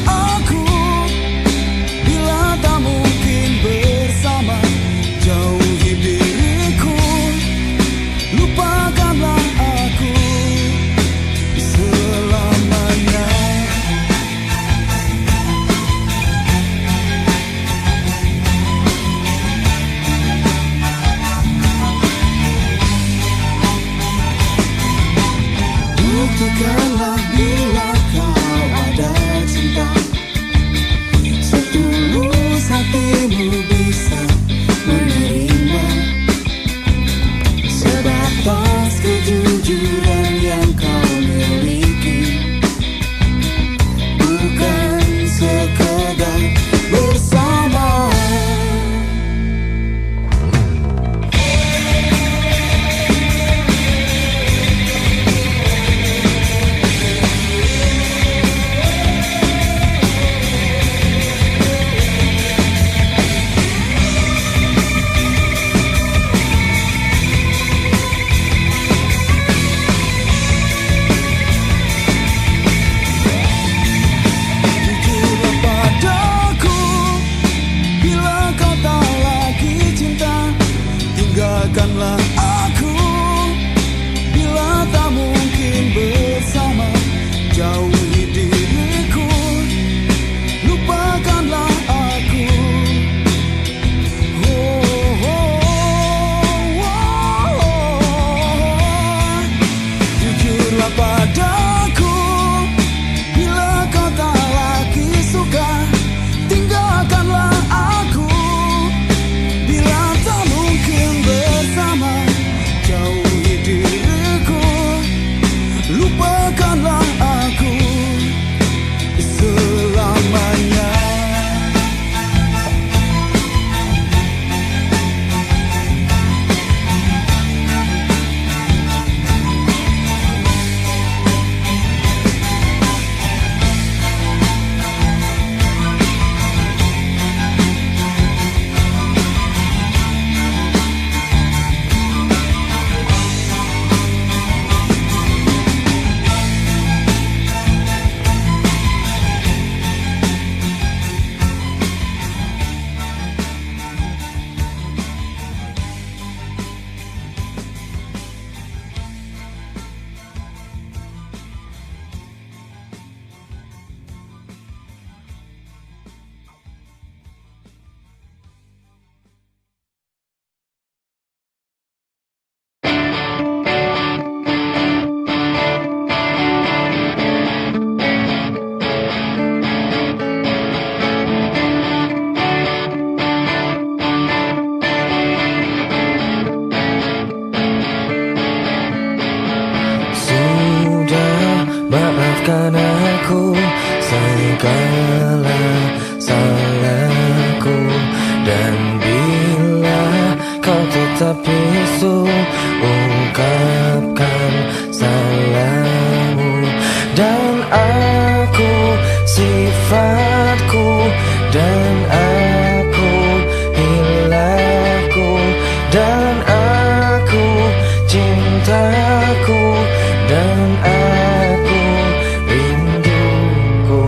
aku bila tak mungkin bersama. Jauhi diriku, lupakanlah aku selamanya. Buktikanlah bila kau ada cinta, setulus hatimu bisa menerima sebatas kejujuran yang kau miliki, bukan sekedar bersama. Tinggalkanlah aku bila tak mungkin bersama. Jauhi diriku, lupakanlah aku. Jujurlah padaku bila kau tak lagi suka. Tinggalkanlah aku bila tak mungkin bersama. Jauhi diriku, lupakanlah aku selamanya. Maafkan aku segala salahku, dan bila kau tetap bisu, ungkapkan salahmu. Dan aku sifatku, dan aku hilangku, dan aku cintaku, dan aku rinduku.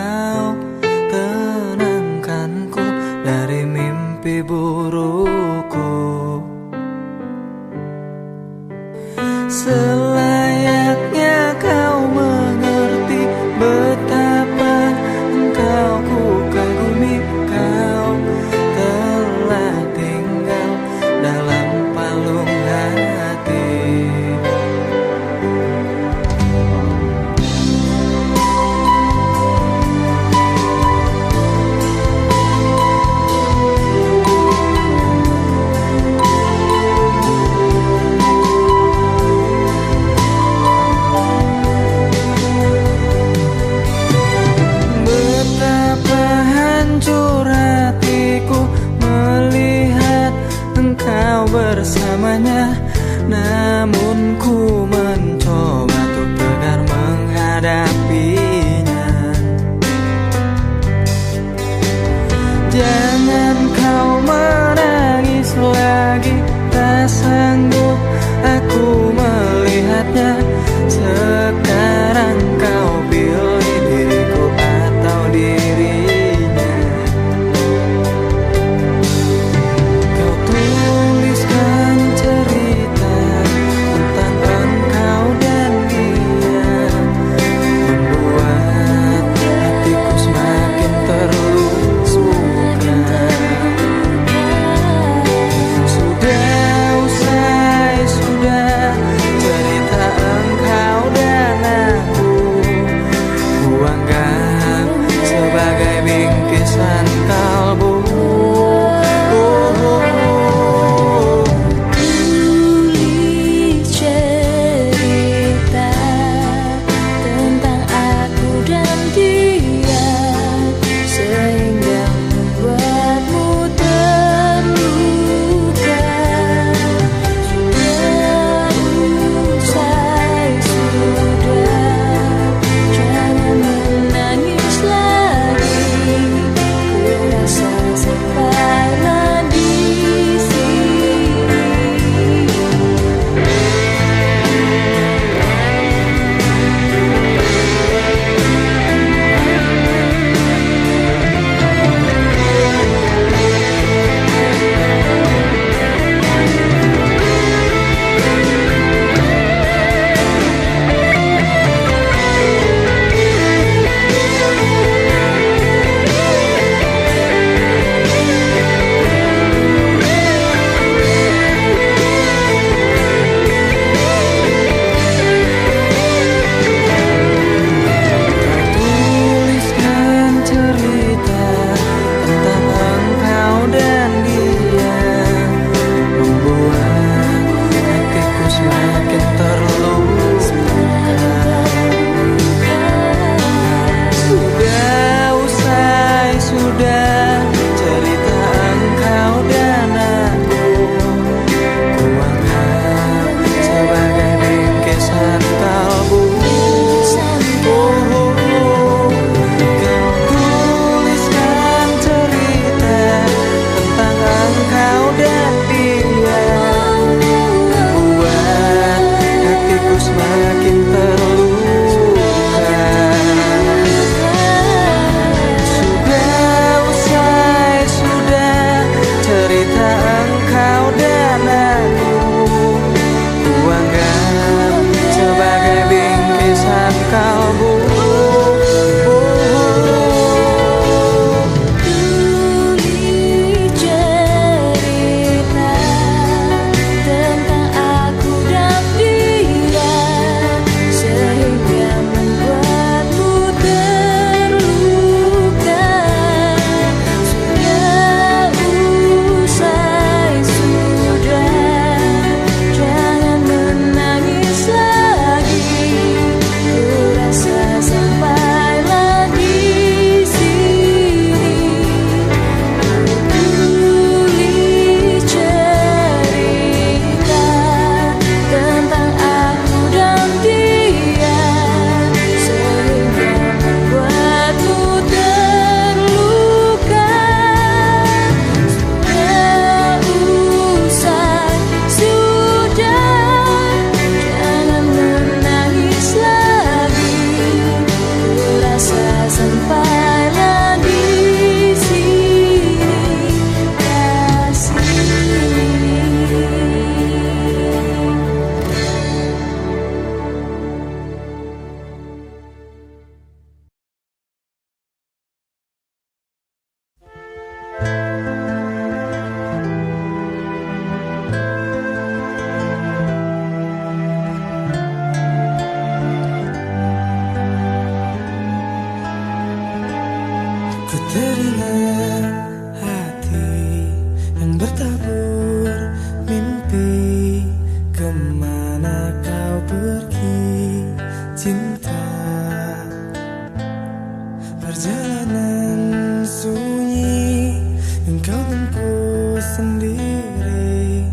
kau tenangkanku dari mimpi burukku. Selayaknya kau mengerti betapa engkau ku kagumi. Kau telah tinggal dalam palung hati. Engkau bersamanya, namun ku mencoba untuk tegar menghadapinya. Jangan kau menangis lagi, tak sanggup aku melihatnya. Sekarang kau pilih diriku atau dirinya. Tuliskan cerita tentang Ku teringat hati yang bertabur mimpi. Kemana kau pergi cinta? Perjalanan sunyi yang kau tempuh sendiri.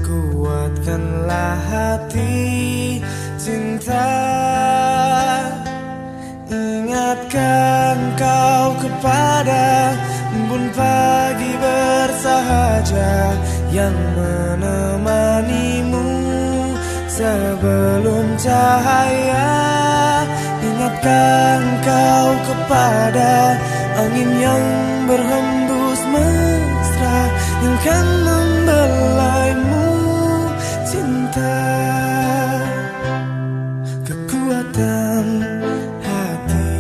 Kuatkanlah hati cinta. Ingatkan kau kepada embun pagi bersahaja yang menemanimu sebelum cahaya. Ingatkan kau kepada angin yang berhembus mesra yang kan membelaimu cinta. Kekuatan hati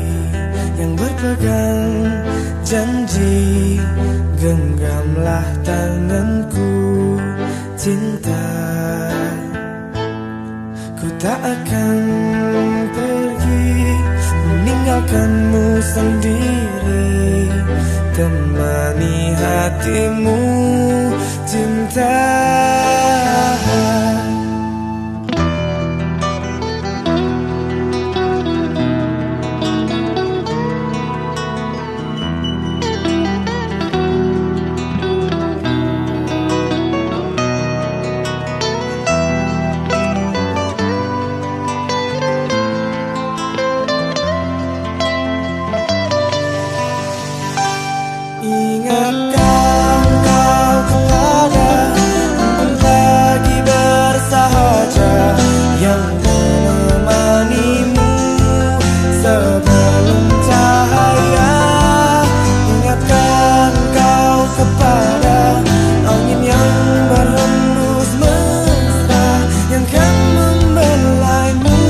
yang berpegang janji, genggamlah tanganku cinta. Ku tak akan pergi meninggalkanmu sendiri. Temani hatimu cinta. Ingatkan kau kepada embun pagi bersahaja yang menemanimu sebelum cahaya. Ingatkan kau kepada angin yang berhembus mesra yang kan membelaimu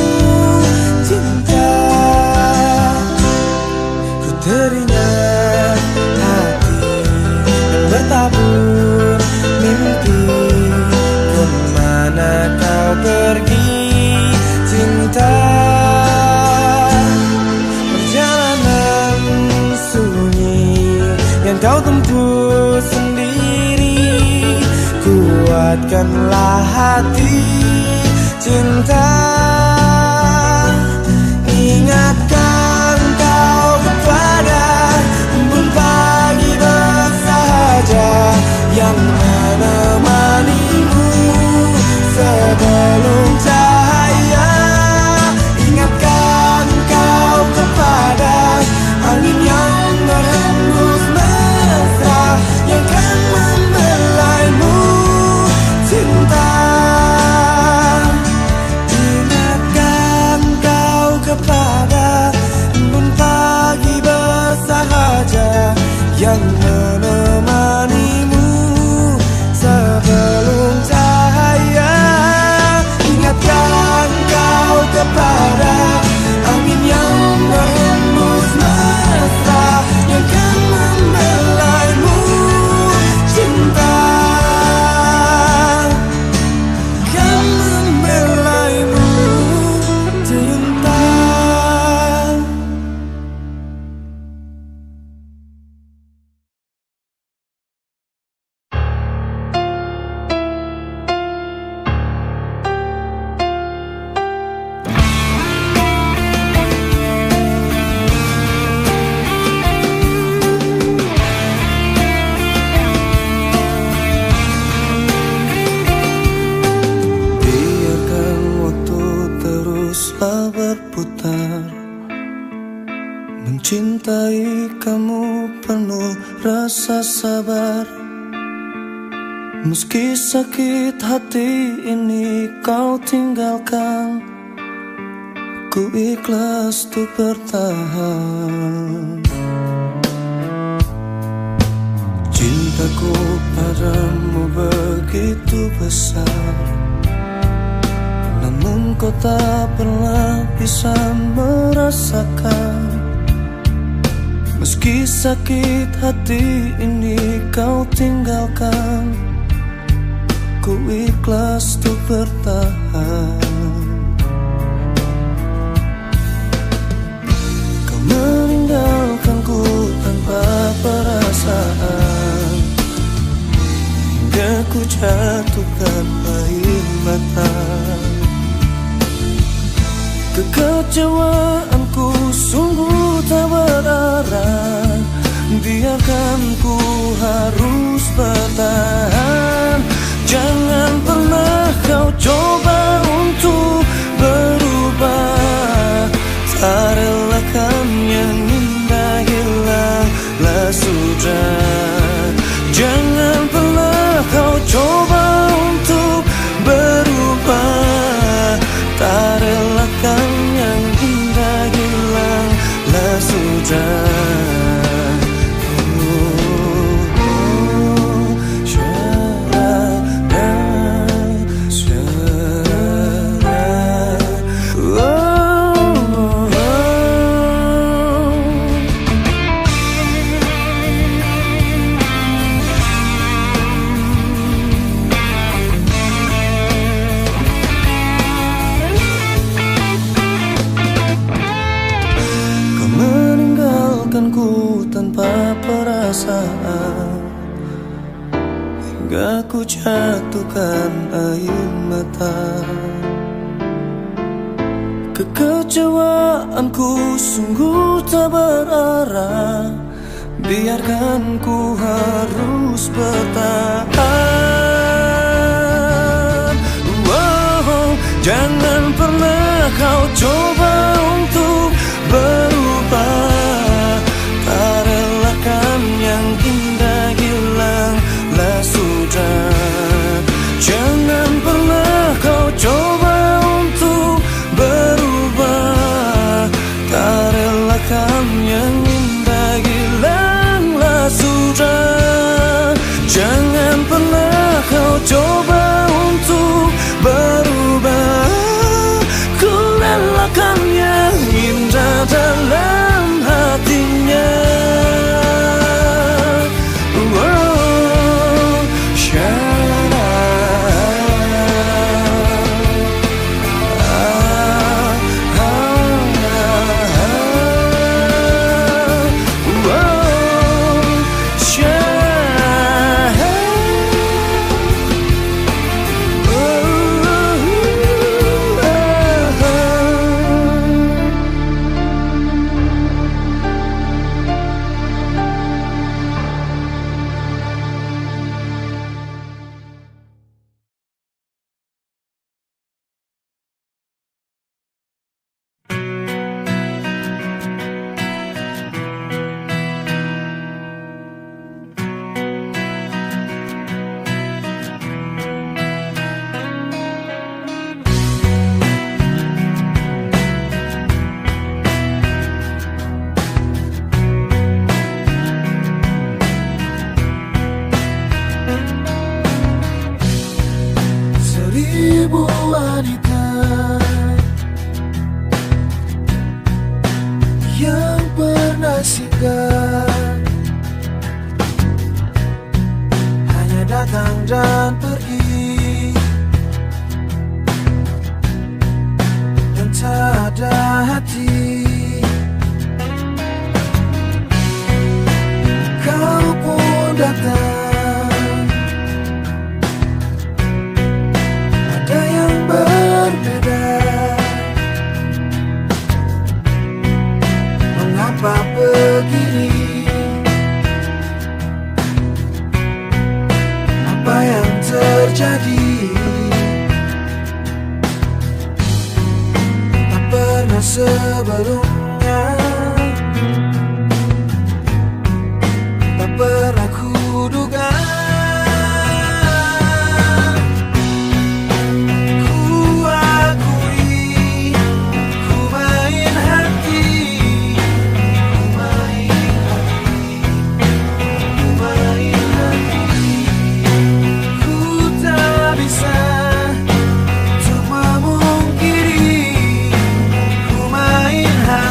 cinta. Ku teringat bertabur mimpi. Kemana kau pergi cinta? Perjalanan sunyi yang kau tempuh sendiri. Kuatkanlah hati cinta. Ingatkan kau kepada embun pagi bersahaja yang menemanimu sebelum cahaya. Ingatkan kau kepada angin yang berhembus mesra yang kan membelaimu cinta. Ingatkan kau kepada embun pagi bersahaja yang menemanimu sebelum cahaya. Ingatkan kau kepada angin yang berhembus mesra yang kan membelaimu cinta. Kan membelaimu cinta. Berputar, mencintai kamu penuh rasa sabar. Meski sakit hati ini kau tinggalkan, ku ikhlas untuk bertahan. Cintaku padamu begitu besar, namun kau tak pernah bisa merasakan. Meski sakit hati ini kau tinggalkan, ku ikhlas untuk bertahan. Kau meninggalkanku tanpa bertahan. Jangan pernah kau coba untuk berubah. Tak relakan yang indah hilanglah sudah. Jangan pernah kau coba untuk berubah. Tak relakan yang indah hilanglah sudah. Ku tanpa perasaan, hingga ku jatuhkan air mata. Kekecewaanku sungguh tak berarah. Biarkan ku harus bertahan. Jangan pernah kau coba untuk berubah. Tak relakan yang indah hilanglah sudah. Jangan pernah kau coba untuk berubah. Tak relakan yang indah hilanglah sudah. Jangan pernah kau coba untuk berubah. Ku relakan yang indah dalam hatinya. Wanita yang pernah singgah, hanya datang dan pergi, dan tak ada hati. Kau pun datang. Mengapa begini? Apa yang terjadi? Tak pernah sebelumnya, tak pernah kuduga. Ku main hati.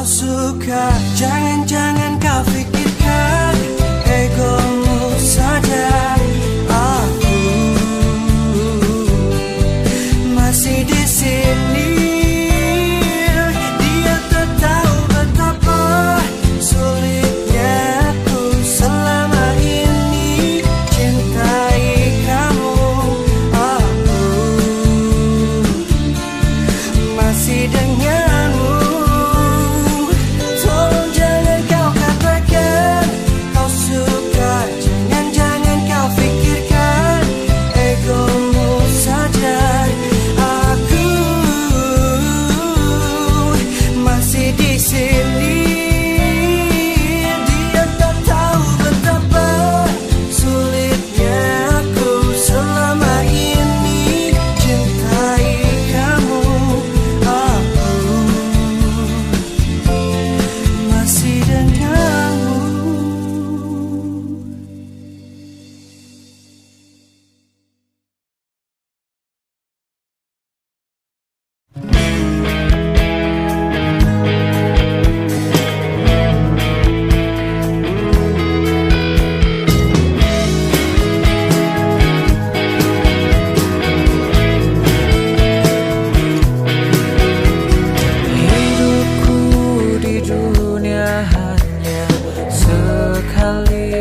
suka, jangan-jangan kau pikirkan egomu saja. Aku masih di sini. Dia tak tahu betapa sulitnya aku selama ini cintai kamu. Aku masih denganmu. Tolong jangan kau katakan kau suka, jangan-jangan kau pikirkan egomu saja. Aku masih di sini. Dia tak tahu betapa sulitnya aku selama ini cintai kamu. Aku masih denganmu. Hidupku di dunia hanya sekali,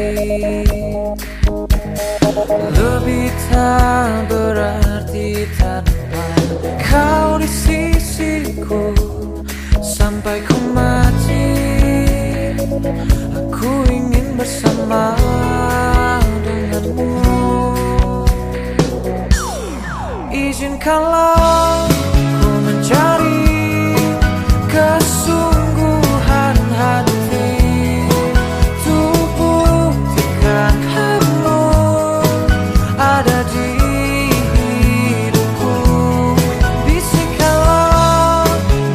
lebih tak berarti tanpa kau di sisiku. Sampai ku mati, aku ingin bersama denganmu. Izinkanlah ku mencari kesungguhan hati, untuk buktikan kamu ada di hidupku. Bisikkanlah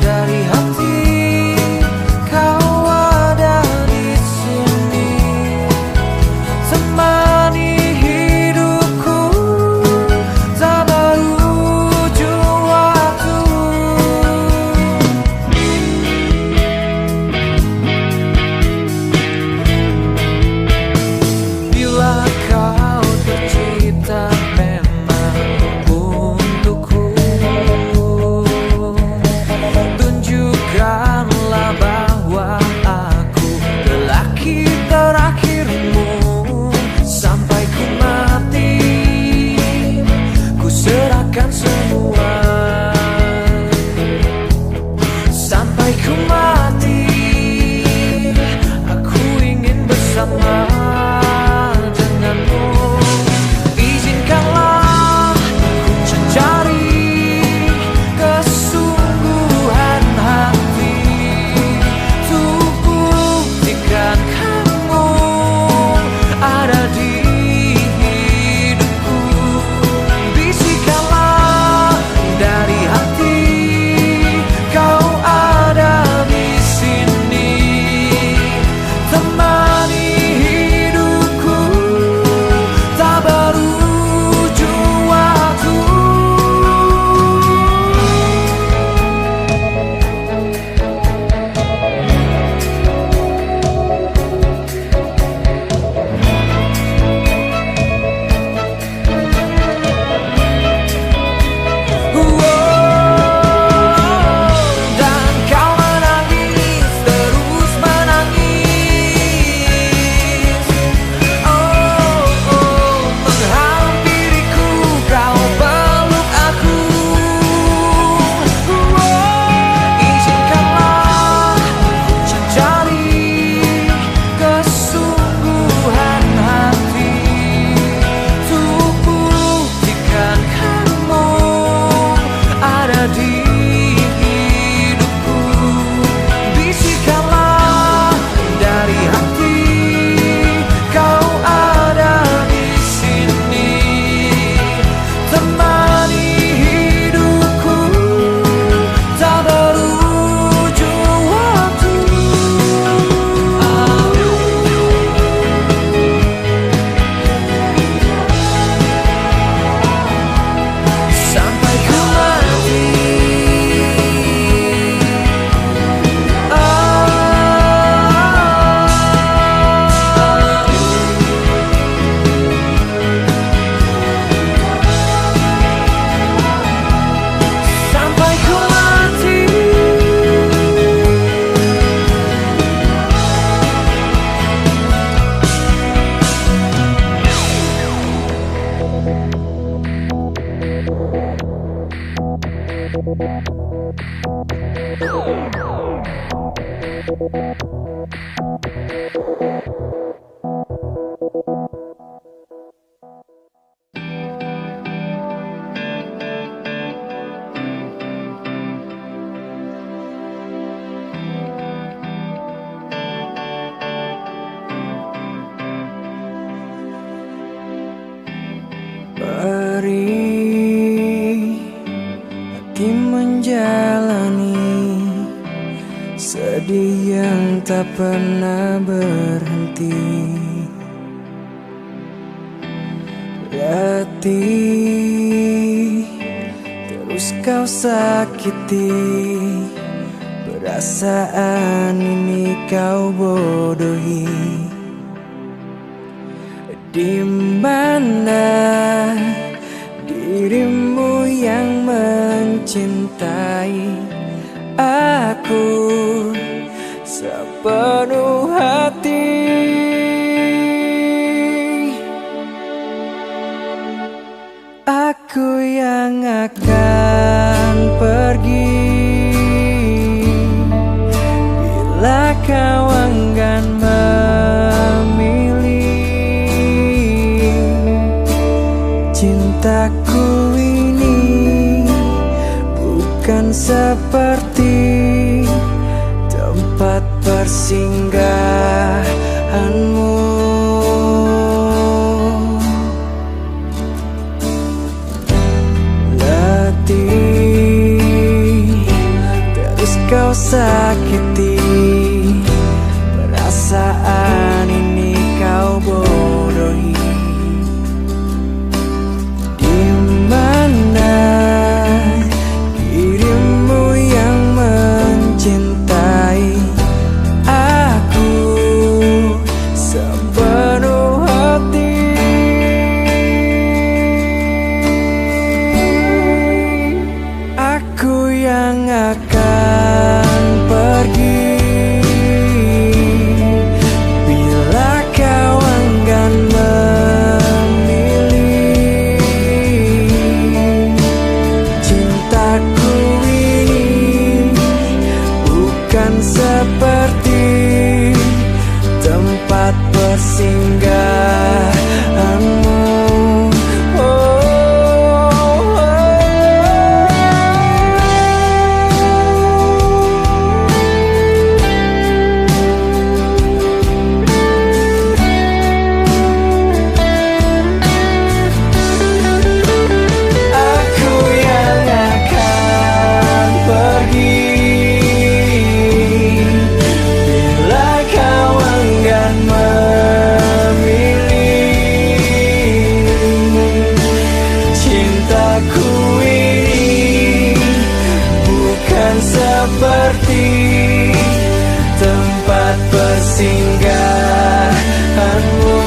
dari hati, kau ada di sini. Temani hidupku, tak berujung Perih hati menjalani sedih yang tak pernah berhenti. Letih terus kau sakiti, perasaan ini kau bodohi. Di mana dirimu yang mencintai aku sepenuh hati? Aku yang akan pergi bila kau enggan memilih. Cintaku ini bukan seperti tempat persinggahanmu. Letih terus kau sakiti, perasaan ini kau bodohi. Di mana dirimu yang mencintai aku sepenuh hati? Aku yang akan pergi bila kau enggan memilih. Cintaku ini bukan seperti tempat persinggahanmu. Seperti tempat persinggahanmu.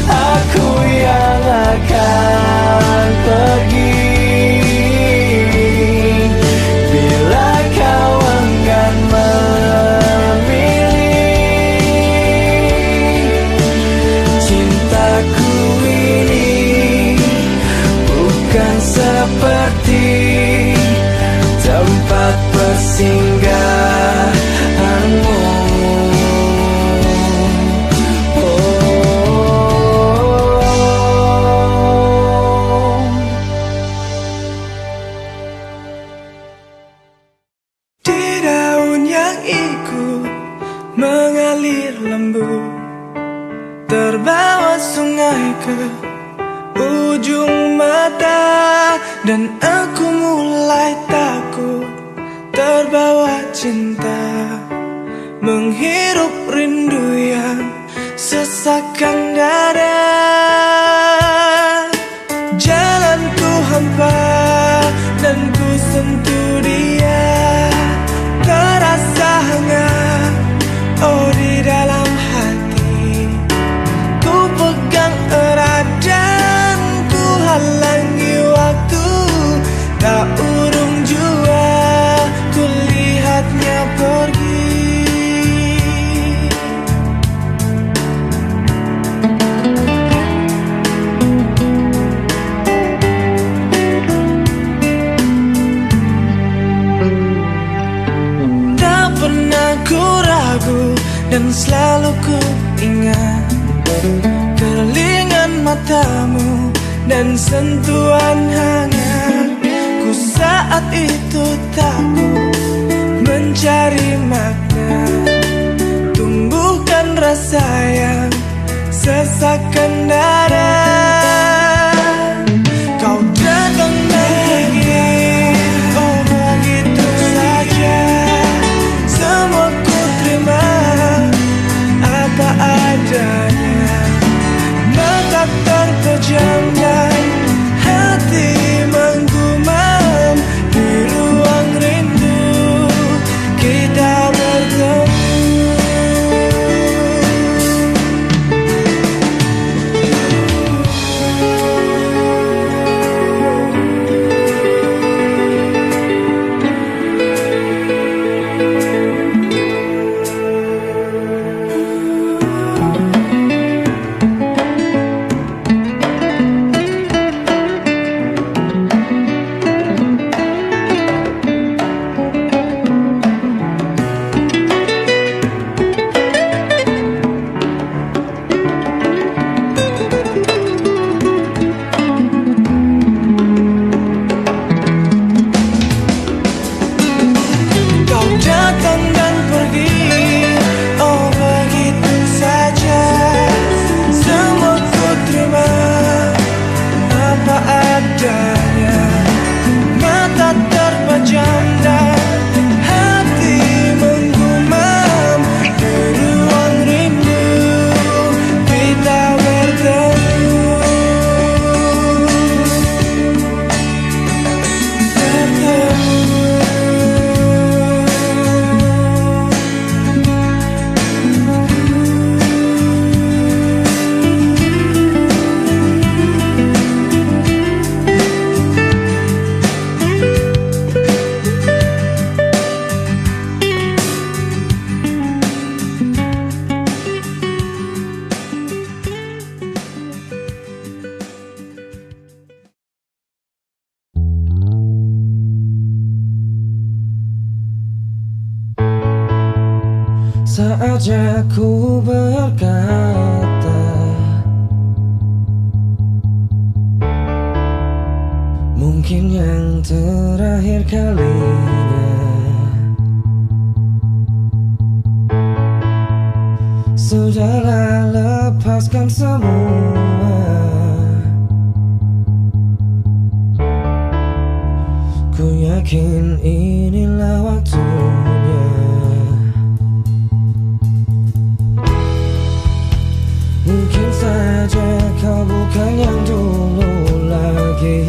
Aku yang akan pergi bila kau enggan memilih. Cintaku ini bukan seperti tempat persinggahanmu. Di daun yang ikut mengalir lembu, terbawa sungai ke ujung mata, dan aku mulai takut terbawa cinta, menghirup rindu yang sesakkan dada. Jalanku hampa dan ku sentuh dia, terasa hangat oh di dalam hati. Ku pegang erat dan ku halangi waktu, tak urung jua ku lihatnya pergi. Keringan matamu dan sentuhan hangatku saat itu takut mencari makna, tumbuhkan rasa yang sesakkan dada. Kau datang dan pergi, oh begitu saja. Semua ku terima apa adanya. Mata terpejam dan hati menggumam. Di ruang rindu kita bertemu. Saatnya ku berkata, mungkin yang terakhir kalinya. Sudahlah, lepaskan semua. Ku yakin inilah waktunya. Mungkin saja kau bukan yang dulu lagi.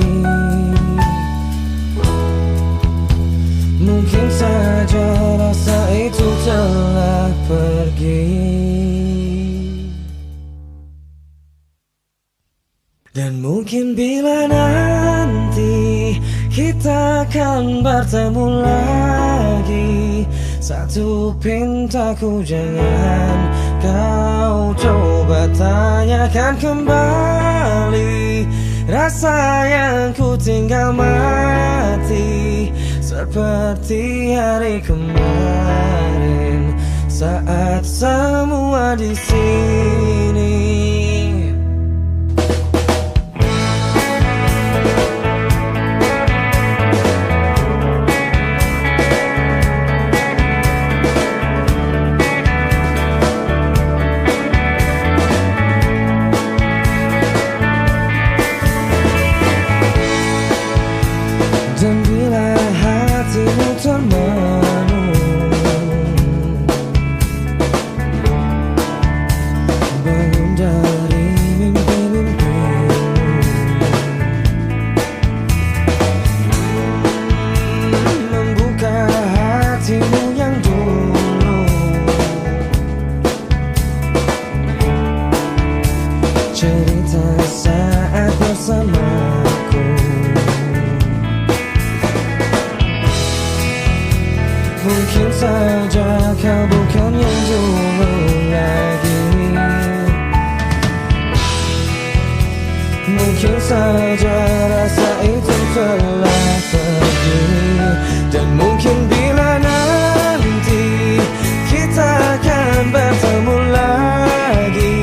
Mungkin saja rasa itu telah pergi. Dan mungkin bila nanti kita akan bertemu lagi, satu pintaku jangan kau coba tanyakan kembali. Rasa yang ku tinggal mati seperti hari kemarin saat semua di sini. Dan bila hatimu termenung, bangun dari mimpi-mimpimu, membuka hatimu yang dulu, cerita saat bersamaku. Mungkin saja kau bukan yang dulu lagi. Mungkin saja rasa itu telah pergi. Dan mungkin bila nanti kita akan bertemu lagi,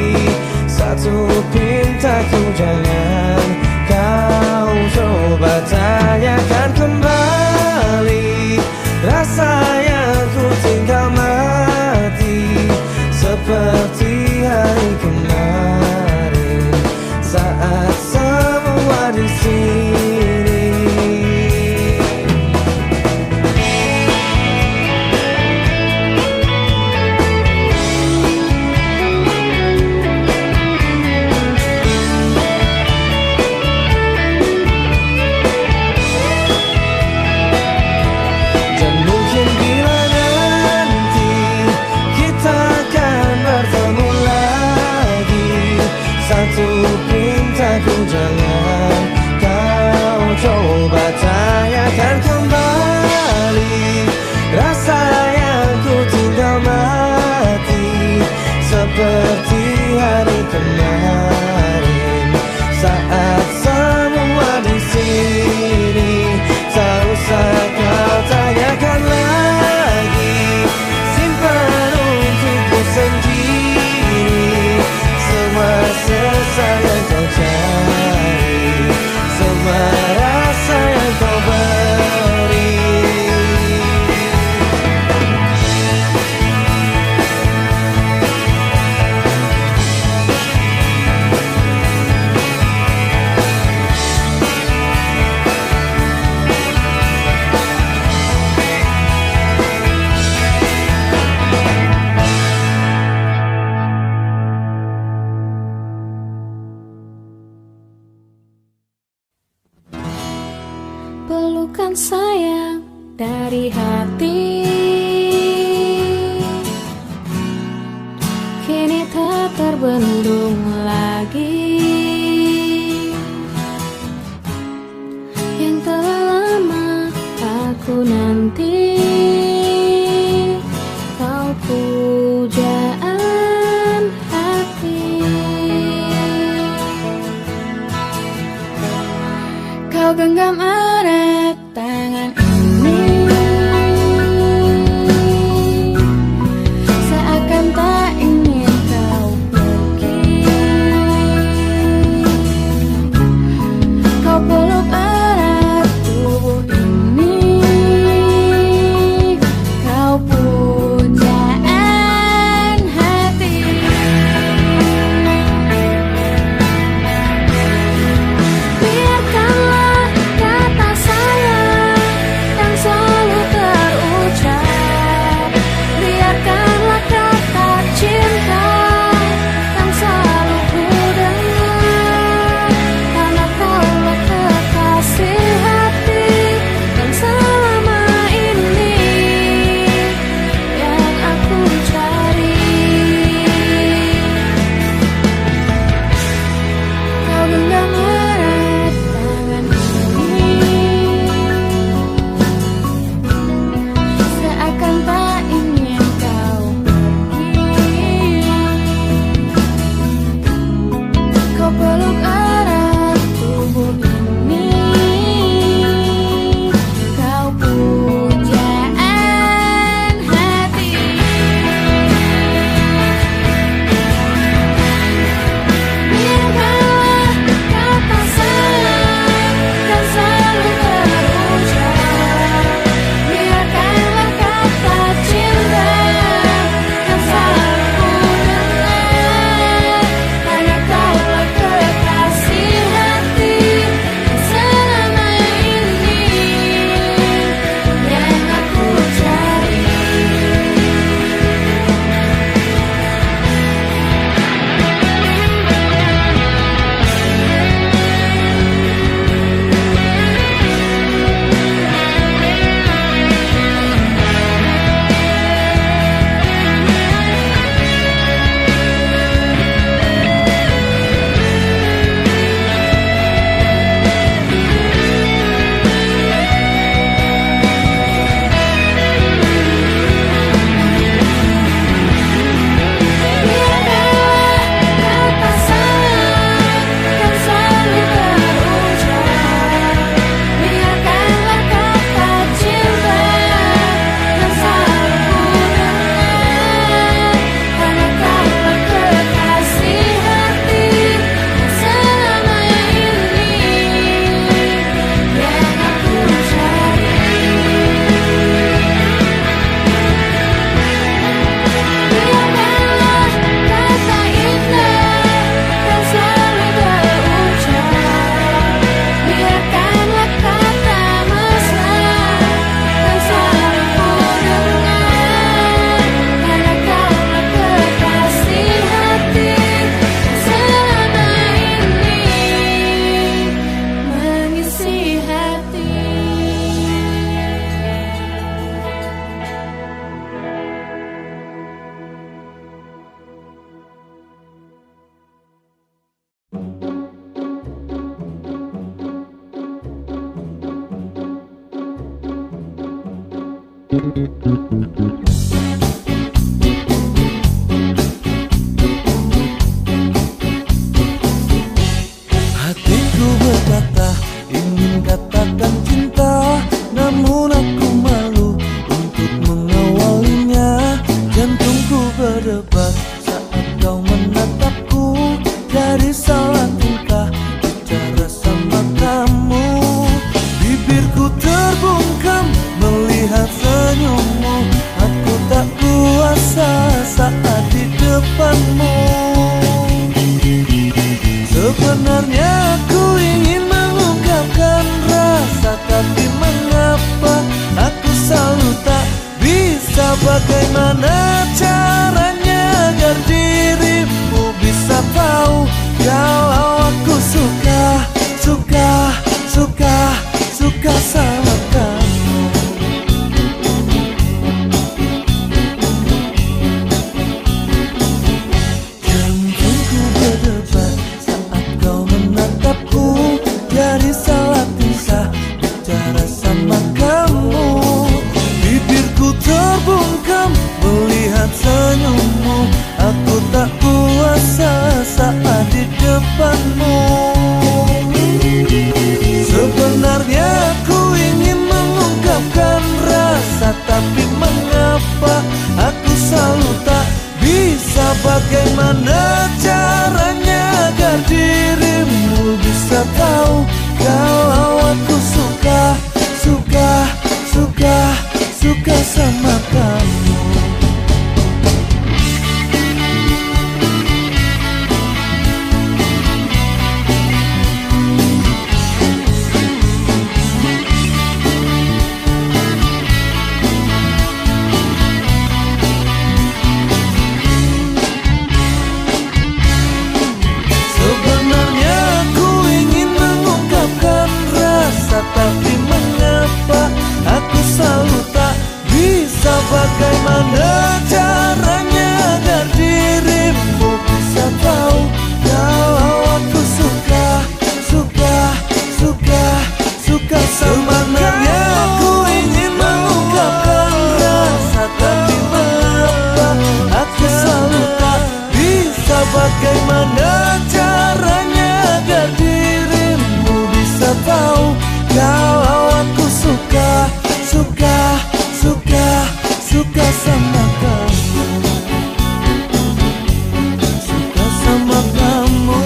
pelukan sayang dari hati kini tak terbendung lagi. Yang telah lama aku nanti, kau pujaan hati. Kau genggam erat tangan ini, seakan tak ingin kau pergi. Kau peluk erat tubuh ini, kau pujaan hati. Biarkanlah kata sayang yang selalu terucap, biarkanlah kata cinta yang selalu ku dengar, karena kaulah kekasih hati yang selama ini yang aku cari. Kau genggam erat tangan ini, seakan tak ingin kau pergi. Kau peluk erat tubuh ini, kau pujaan hati. Biarkanlah kata sayang yang selalu terucap, biarkanlah kata cinta yang selalu ku dengar, karena kaulah kekasih hati yang selama ini yang aku cari. Biarkanlah kata sayang yang selalu terucap, biarkanlah kata cinta yang selalu ku dengar, karena kaulah kekasih hati yang selama ini yang aku cari. Biarkanlah kata indah yang selalu terucap, biarkanlah kata mesra yang selalu ku dengar, karena kaulah kekasih hati yang selama ini mengisi hati. Hatiku berkata ingin katakan cinta, namun aku malu untuk mengawalinya. Jantungku berdebar saat kau menatapku, dari salah tingkah bicara sama kamu. Bibirku terbungkam melihat senyummu, aku tak kuasa saat di depanmu. Sebenarnya aku ingin mengungkapkan rasa, tapi mengapa aku selalu tak bisa. Bagaimana caranya agar dirimu bisa tahu kalau aku suka sama sama kamu. Bibirku terbungkam melihat senyummu. Aku tak kuasa saat di depanmu. Sebenarnya aku ingin mengungkapkan rasa, tapi mengapa aku selalu tak bisa. Bagaimana caranya agar dirimu bisa tahu kalau aku suka sama kamu. Sebenarnya aku ingin mengungkapkan rasa, tapi mengapa aku selalu tak bisa. Bagaimana caranya agar dirimu bisa tahu kalau aku suka sama kamu. Sebenarnya aku ingin mengungkapkan rasa, tapi mengapa aku selalu tak bisa. Bagaimana caranya agar dirimu bisa tahu kalau aku suka sama kamu. Suka sama kamu.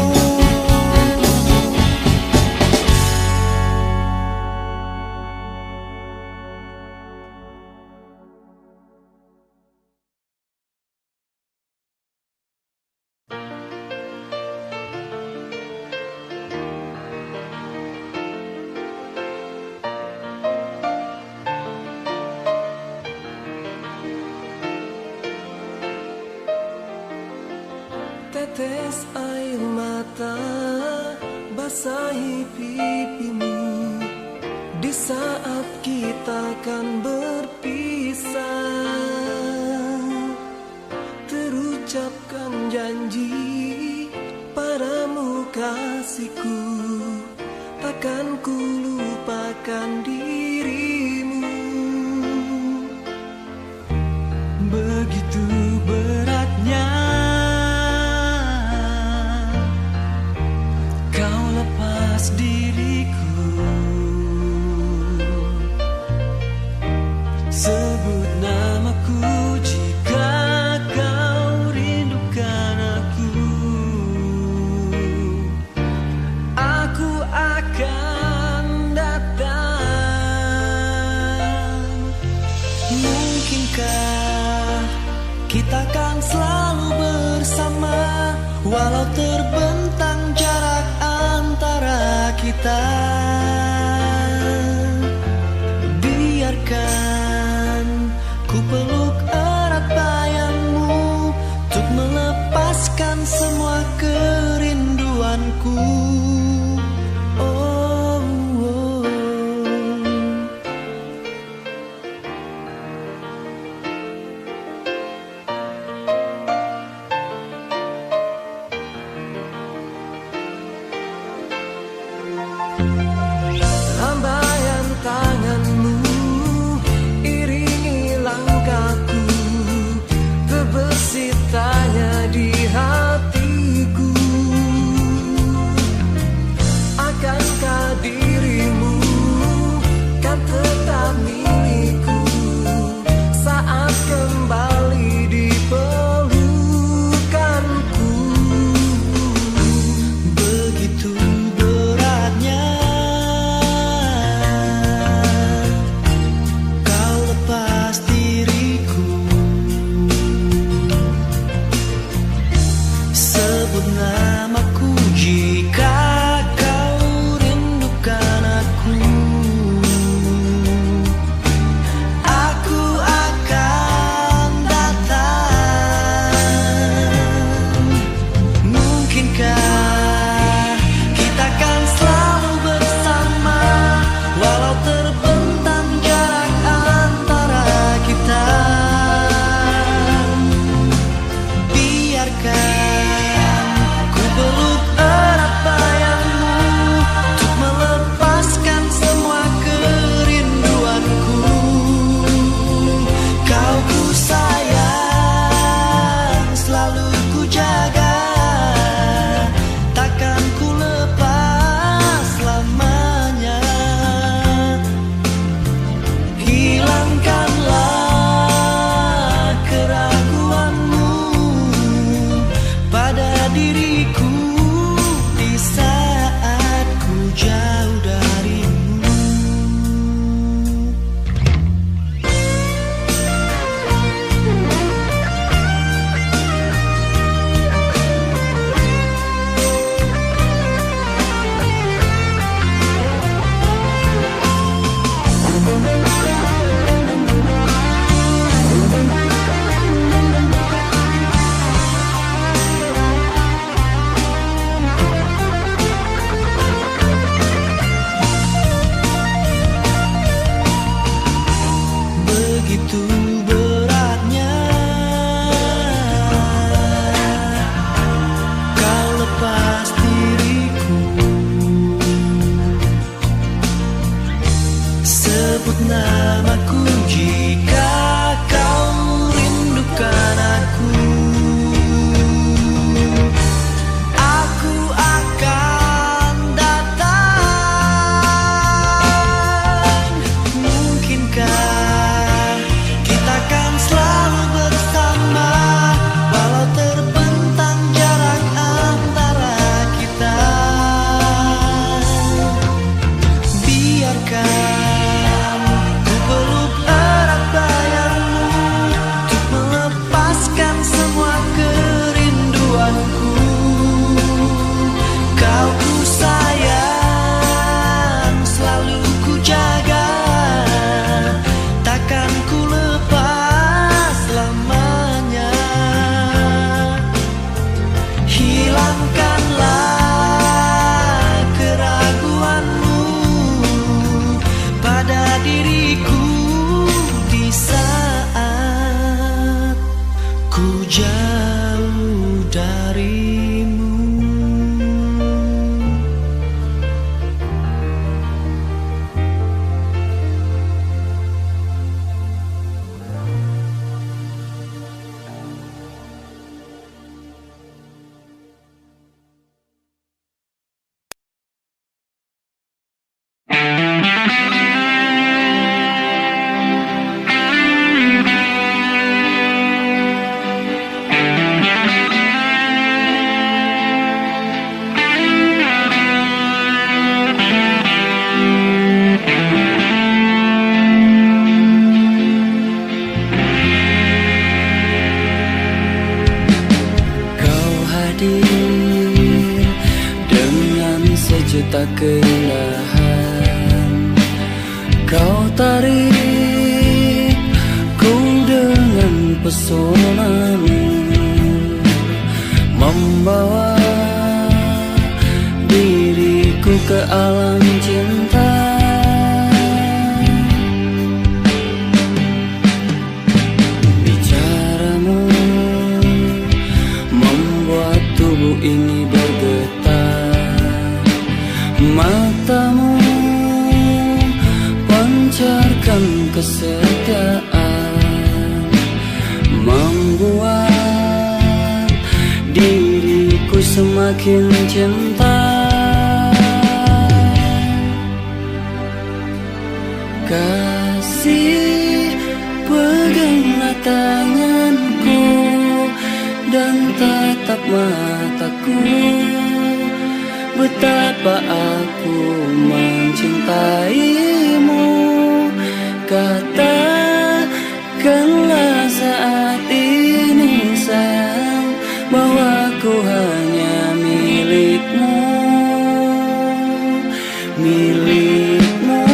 Tetes air mata basahi pipimu di saat kita akan berpisah. Terucapkan janji padamu kasihku, takkan ku lupakan dirimu. Begitu beratnya kau lepas diriku. Sebut namaku jika kau rindukan aku. Aku akan datang. Mungkinkah kita kan selalu bersama, walau terbentang jarak antara kita. Biarkan ku peluk erat bayangmu untuk melepaskan semua kerinduanku. Oh, oh. sebut namaku jika kau rindukan aku. Aku akan datang. Mungkinkah kita kan selalu bersama, walau terbentang jarak antara kita. Biarkan ku peluk erat bayangmu untuk melepaskan semua kerinduanku. Kau ku sayang, selalu ku jaga, takkan ku lepas selamanya. Hilangkanlah keraguanmu pada diriku di saat ku jauh darimu. Kau hadir dengan sejuta keindahan. Kau tarik ku dengan pesonamu, membawa diriku ke alam cinta. Bicaramu membuat tubuh ini bergetar. Matamu pancarkan kesetiaan, membuat diriku semakin cinta. Kasih, peganglah tanganku dan tatap mataku. Betapa aku mencintaimu. Katakanlah saat ini sayang, bahwa ku hanya milikmu, milikmu.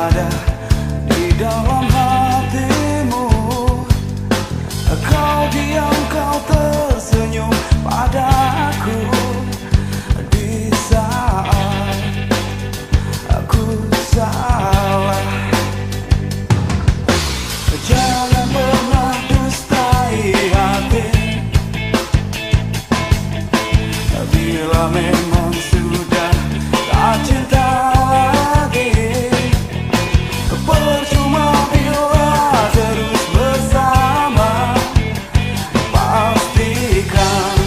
ada di dalam hatimu. Kau diam, kau tersenyum padaku di saat aku salah. Jangan pernah dustai hati. Bila memang sudah tak cinta lagi, percuma bila terus bersama. Pastikan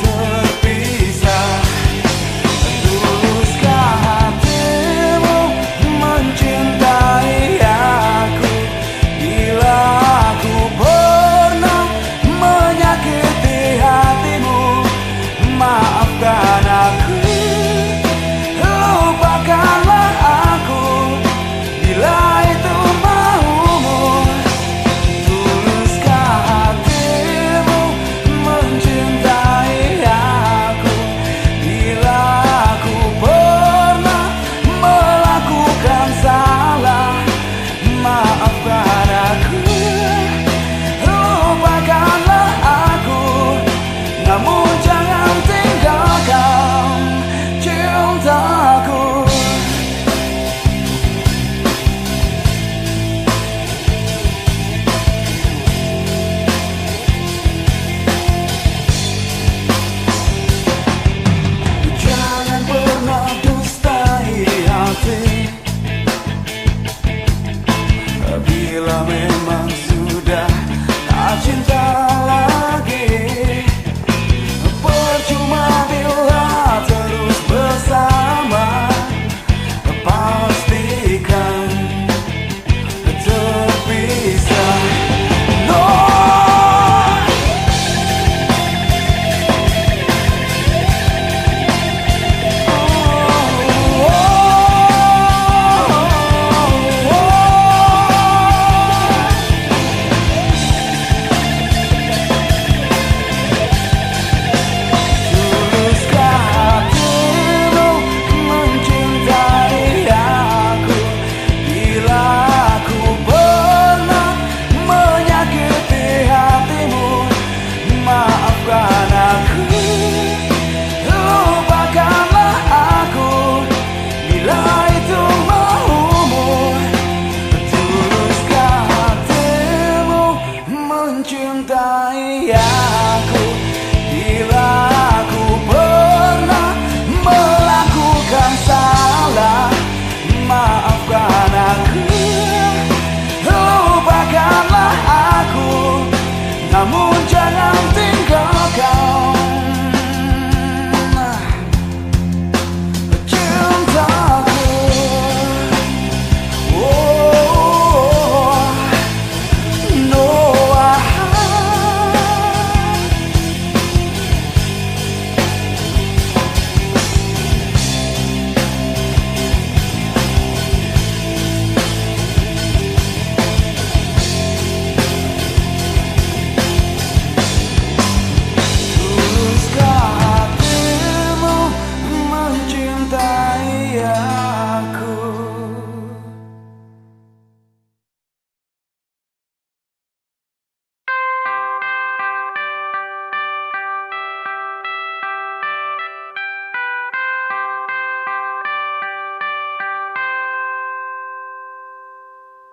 terpisah. Tuluskah hatimu mencintai aku? Bila aku pernah menyakiti hatimu, maafkan aku, lupakanlah aku bila itu maumu. Tuluskah hatimu mencintai aku? Bila aku pernah melakukan salah, maafkan aku, lupakanlah aku, namun jangan tinggalkan cintaku. Jangan pernah dustai hati. Bila memang sudah tak cinta lagi, percuma bila terus bersama. Pastikan terpisah. No. Mencintai aku, bila aku pernah melakukan salah, maafkan aku, lupakanlah aku, namun jangan tinggalkan cintaku.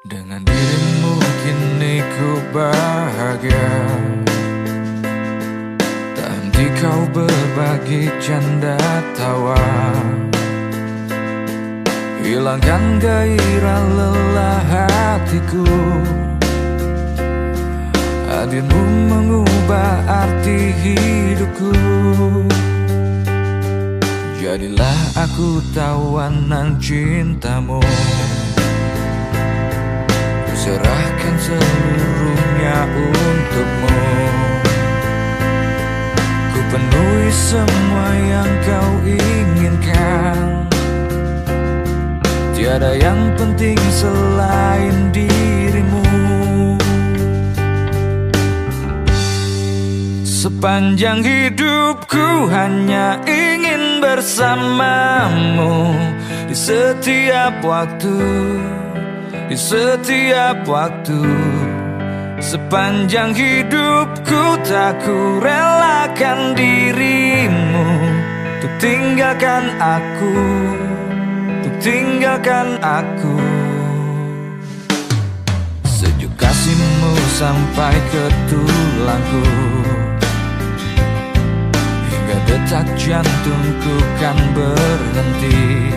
Dengan dirimu kini ku bahagia. Tak henti kau berbagi canda tawa, hilangkan gairah lelah hatiku. Hadirmu mengubah arti hidupku. Jadilah aku tawanan cintamu. Serahkan seluruhnya untukmu. Ku penuhi semua yang kau inginkan. Tiada yang penting selain dirimu. Sepanjang hidupku hanya ingin bersamamu. Di setiap waktu, di setiap waktu. Sepanjang hidupku tak ku relakan dirimu untuk tinggalkan aku, untuk tinggalkan aku. Sejuk kasihmu sampai ke tulangku, hingga detak jantungku kan berhenti.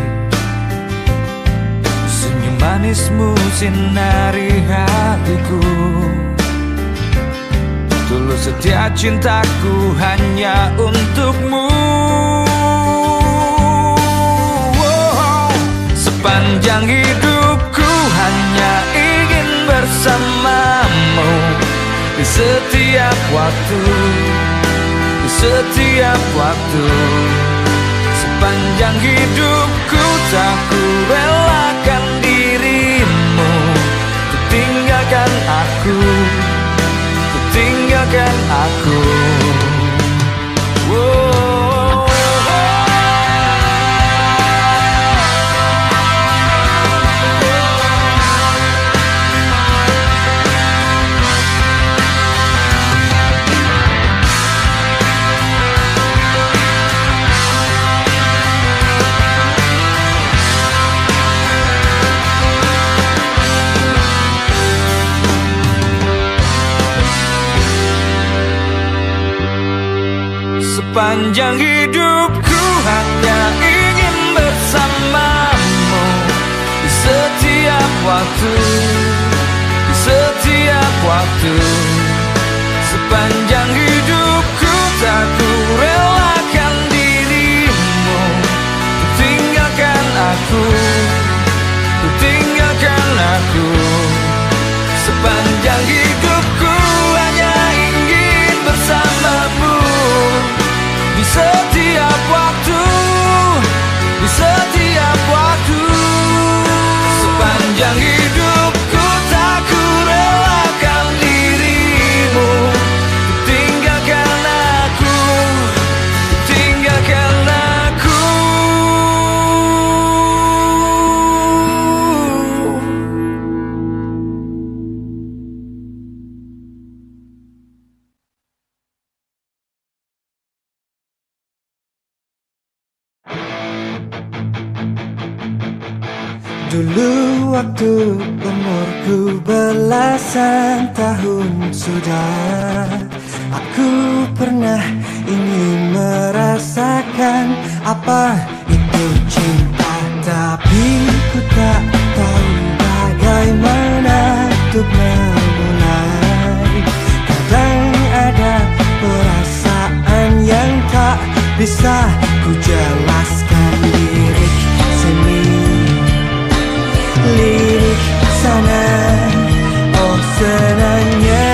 Senyum manismu sinari hatiku, tulus setia cintaku hanya untukmu. Sepanjang hidupku hanya ingin bersamamu, di setiap waktu, di setiap waktu. Sepanjang hidupku tak ku relakan dirimu untuk tinggalkan aku, untuk tinggalkan aku. Sepanjang hidupku hanya ingin bersamamu, di setiap waktu, di setiap waktu. Sepanjang hidupku tak ku relakan dirimu untuk tinggalkan aku, untuk tinggalkan aku. Sepanjang hidupku hanya ingin bersamamu, di setiap waktu, di setiap waktu. Sepanjang hidupku tak ku relakan dirimu untuk tinggalkan aku, untuk tinggalkan aku. Dulu waktu umurku belasan tahun sudah, aku pernah ingin merasakan apa itu cinta. Tapi ku tak tahu bagaimana untuk memulai. Kadang ada perasaan yang tak bisa ku jelaskan. Lirik sini, lirik sana, oh senangnya.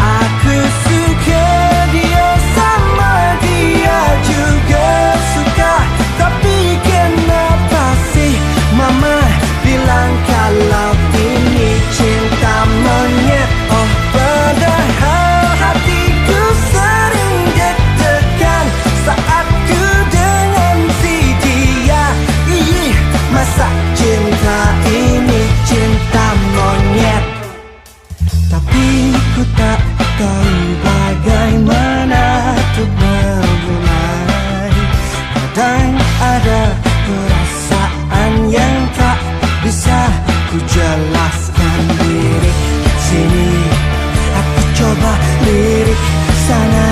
Aku suka dia, sama dia juga suka. Tapi kenapa sih mama bilang kalau ini cinta monyet? Oh padahal hatiku sering deg-degan saat ku dengan si dia. Ih, masa cinta ini cinta monyet? Tapi ku tak tahu bagaimana untuk memulai. Kadang ada perasaan yang tak bisa ku jelaskan. Lirik sini, aku coba lirik sana,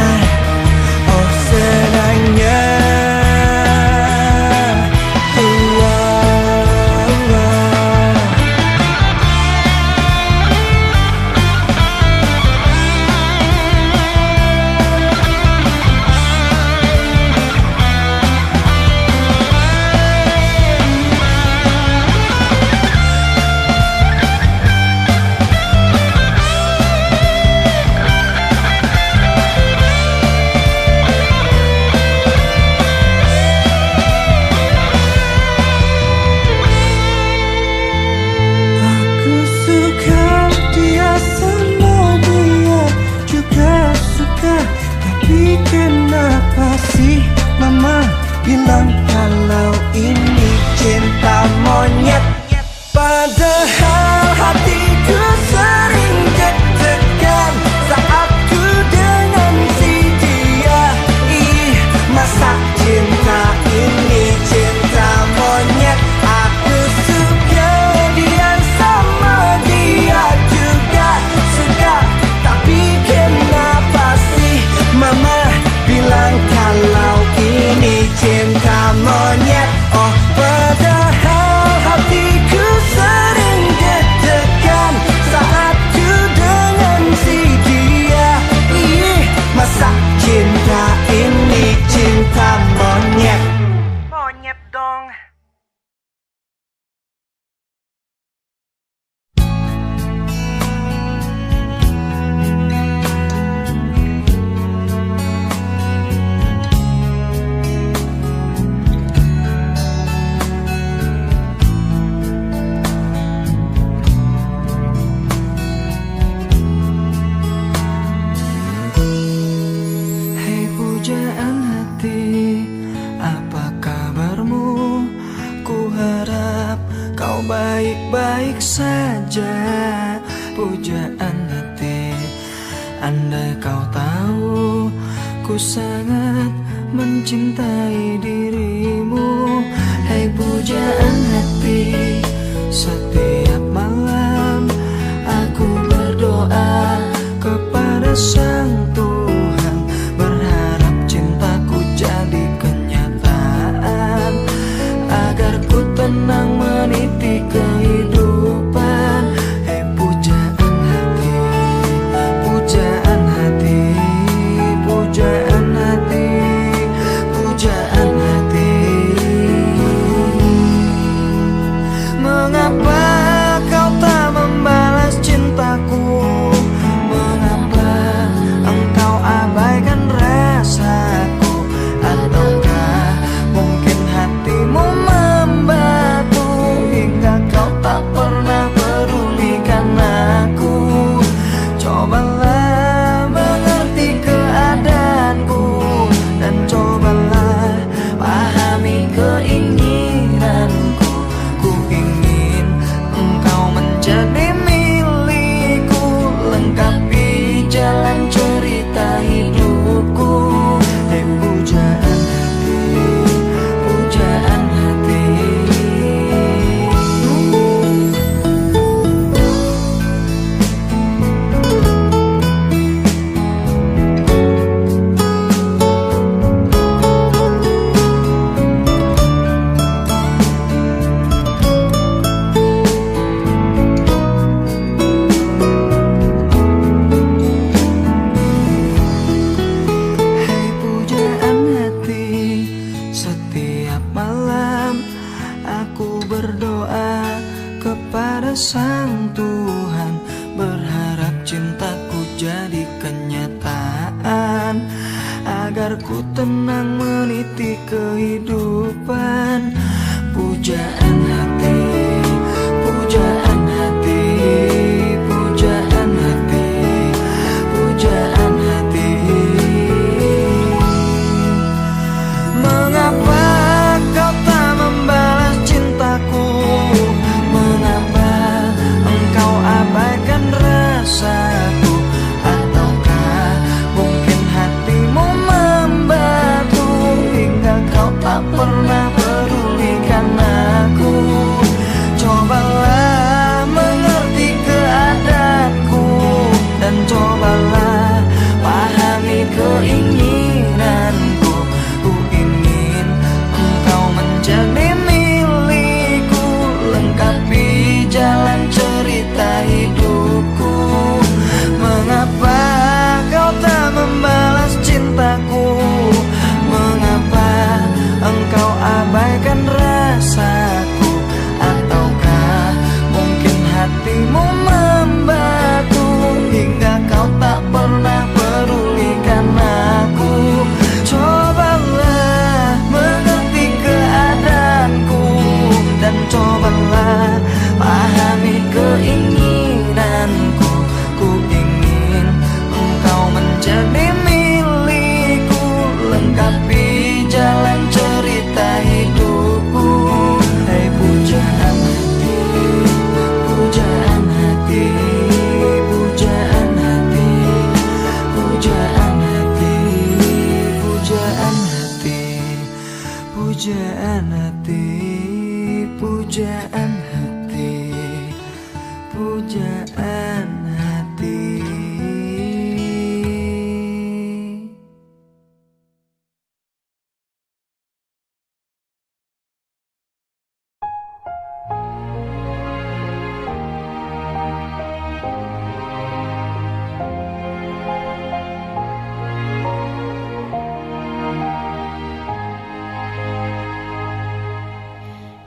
oh senangnya. bilang kalau ini cinta monyet. Padahal hatiku sering deg-degan saat ku dengan si dia. Ih, masa cinta ini cinta monyet. Aku suka dia sama dia juga suka, tapi kenapa sih mama bilang kalau ini cinta monyet. Oh, padahal hatiku sering deg-degan saat ku dengan si dia. Ih, masa cinta ini cinta monyet. Monyet dong. Pujaan hati, apa kabarmu? Ku harap kau baik-baik saja. Pujaan hati, andai kau tahu ku sangat mencintai dirimu. Hai pujaan hati, setiap malam aku berdoa kepada Sang Tuhan, berharap cintaku jadi kenyataan, agar ku tenang meniti kehidupan. Hei pujaan hati, pujaan hati, pujaan hati, pujaan hati. Mengapa kau tak membalas cintaku? Mengapa engkau abaikan rasaku? Ataukah mungkin hatimu membatu hingga kau tak pernah pedulikan aku? Cobalah mengerti keadaanku dan cobalah pahami keinginanku. Ku ingin engkau menjadi milikku, lengkapi jalan cerita hidupku. Hei pujaan hati, pujaan hati. Hai pujaan hati, setiap malam aku berdoa kepada Sang Tuhan, berharap cintaku jadi kenyataan, agar ku tenang meniti kehidupan. Pujaan hati, pujaan hati, pujaan hati, pujaan hati. Mengapa kau tak membalas cintaku? Mengapa engkau abaikan rasaku? Ataukah mungkin hatimu membatu hingga kau tak pernah pedulikan aku? Cobalah mengerti keadaanku dan cobalah pahami keinginanku. Ku ingin engkau menjadi milikku, lengkapi jalan cerita hidupku. Mengapa kau tak membalas cintaku? Mengapa engkau abaikan rasaku? Ataukah mungkin hatimu membatu hingga kau tak pernah pedulikan aku? Cobalah mengerti keadaanku dan cobalah pahami keinginanku. Ku ingin engkau menjadi milikku, lengkapi jalan cerita Pujaan hati, pujaan hati, pujaan hati.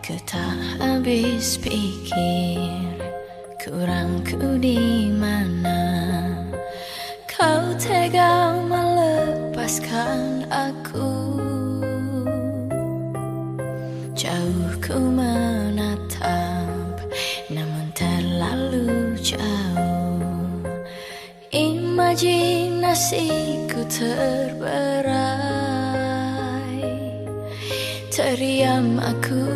Ku tak habis pikir kurangku di mana kau tega melepaskan aku. Jauh ku menatap namun terlalu jauh. Imajinasiku terberai. Terdiam aku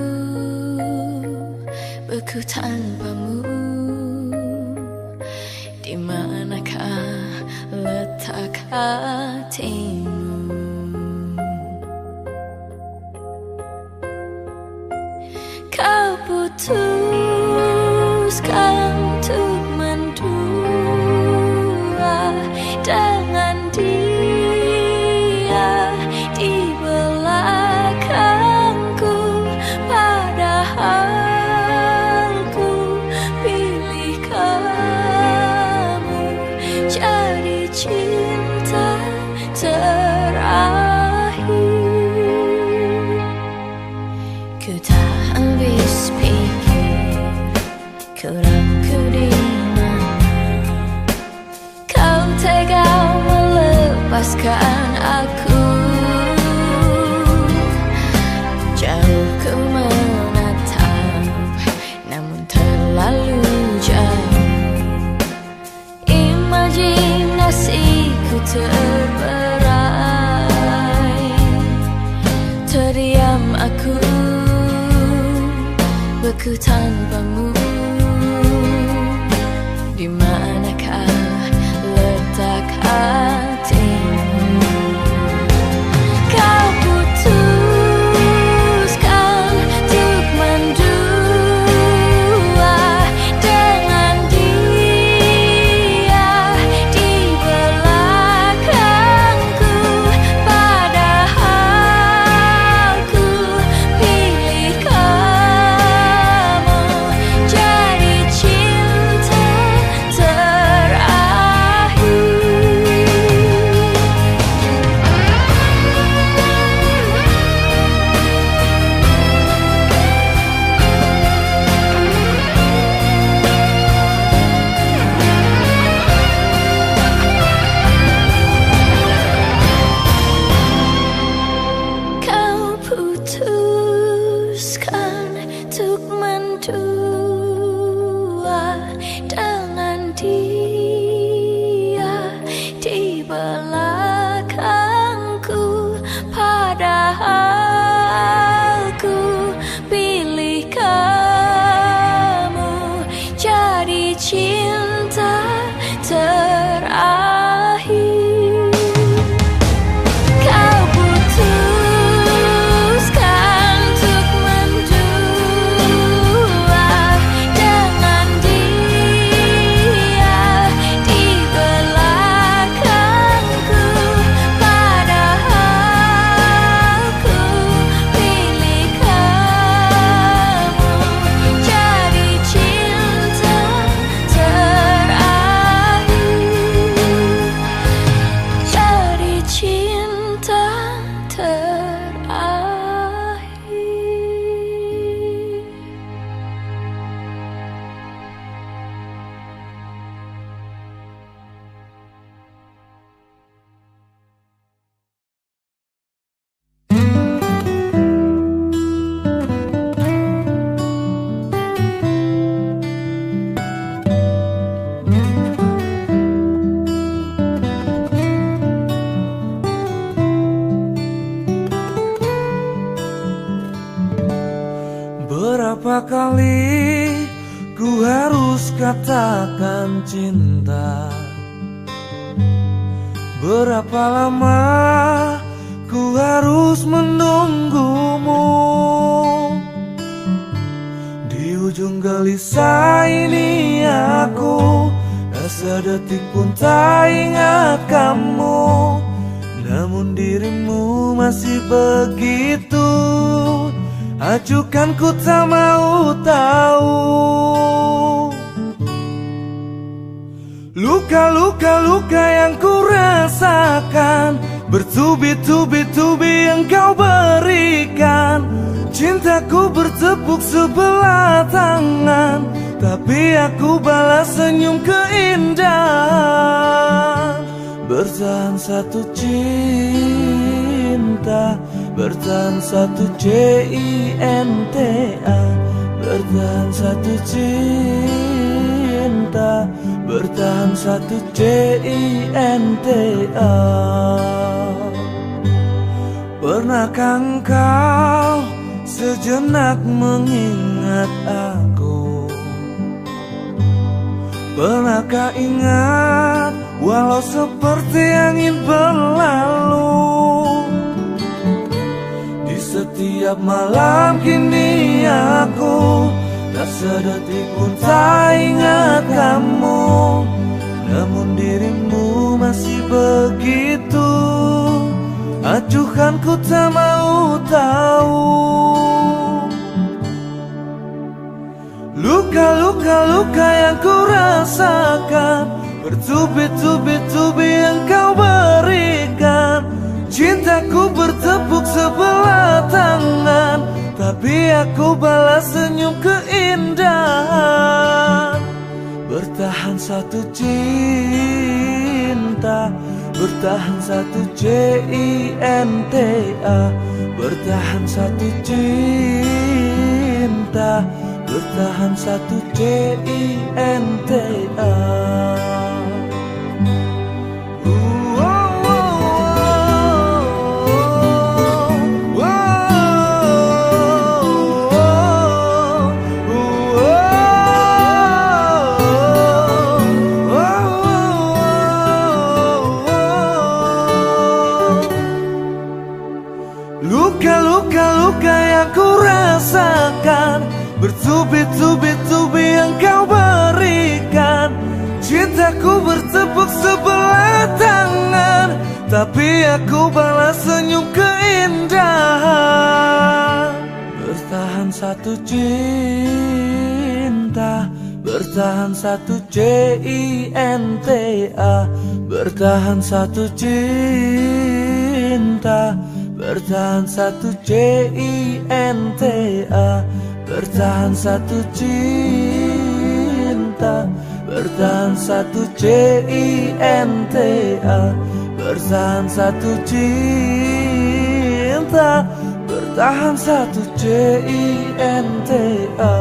beku tanpamu. Di manakah letak hatimu? Kau putuskan untuk mendua dengan dia di belakangku, padahal ku pilih kamu jadi cinta terakhir. Ku tak habis pikir kurangku di mana kau tega melepaskan aku. Jauh ku menatap namun terlalu jauh. Imajinasiku terberai. Terdiam aku beku tanpamu. Di manakah letak hatimu? Kau putuskan untuk mendua dengan dia di belakangku, padahal ku pilih kamu jadi cinta terakhir. Kau putuskan untuk mendua dengan dia di belakangku, padahal ku pilih kamu jadi cinta terakhir. Kau putuskan untuk mendua dengan dia di belakangku, padahal ku pilih kamu jadi cinta terakhir. Jadi cinta terakhir. Berapa kali ku harus katakan cinta? Berapa lama ku ku harus menunggumu. Di ujung gelisah ini aku tak sedetik pun tak ingat kamu. Namun dirimu masih begitu acuhkan, ku tak mau tahu. Luka-luka yang ku rasakan, bertubi-tubi engkau berikan. Cintaku bertepuk sebelah tangan, tapi aku balas senyum keindahan. Bertahan satu cinta, bertahan satu cinta, bertahan satu cinta, bertahan satu cinta. Pernahkah engkau sejenak mengingat aku? Pernahkah ingat walau seperti angin berlalu? Di setiap malam kini aku tak sedetik pun tak ingat kamu. Namun dirimu masih begitu acuhkan, ku tak mau tahu. Luka yang ku rasakan, bertubi-tubi engkau berikan. Cintaku bertepuk sebelah tangan, tapi aku balas senyum keindahan. Bertahan satu cinta, bertahan satu cinta, bertahan satu cinta, bertahan satu cinta. Luka yang ku rasakan, bertubi-tubi engkau berikan. Cintaku bertepuk sebelah tangan, tapi aku balas senyum keindahan. Bertahan satu cinta, bertahan satu cinta, bertahan satu cinta, bertahan satu cinta, bertahan satu cinta, bertahan satu cinta, bertahan satu cinta, bertahan satu cinta.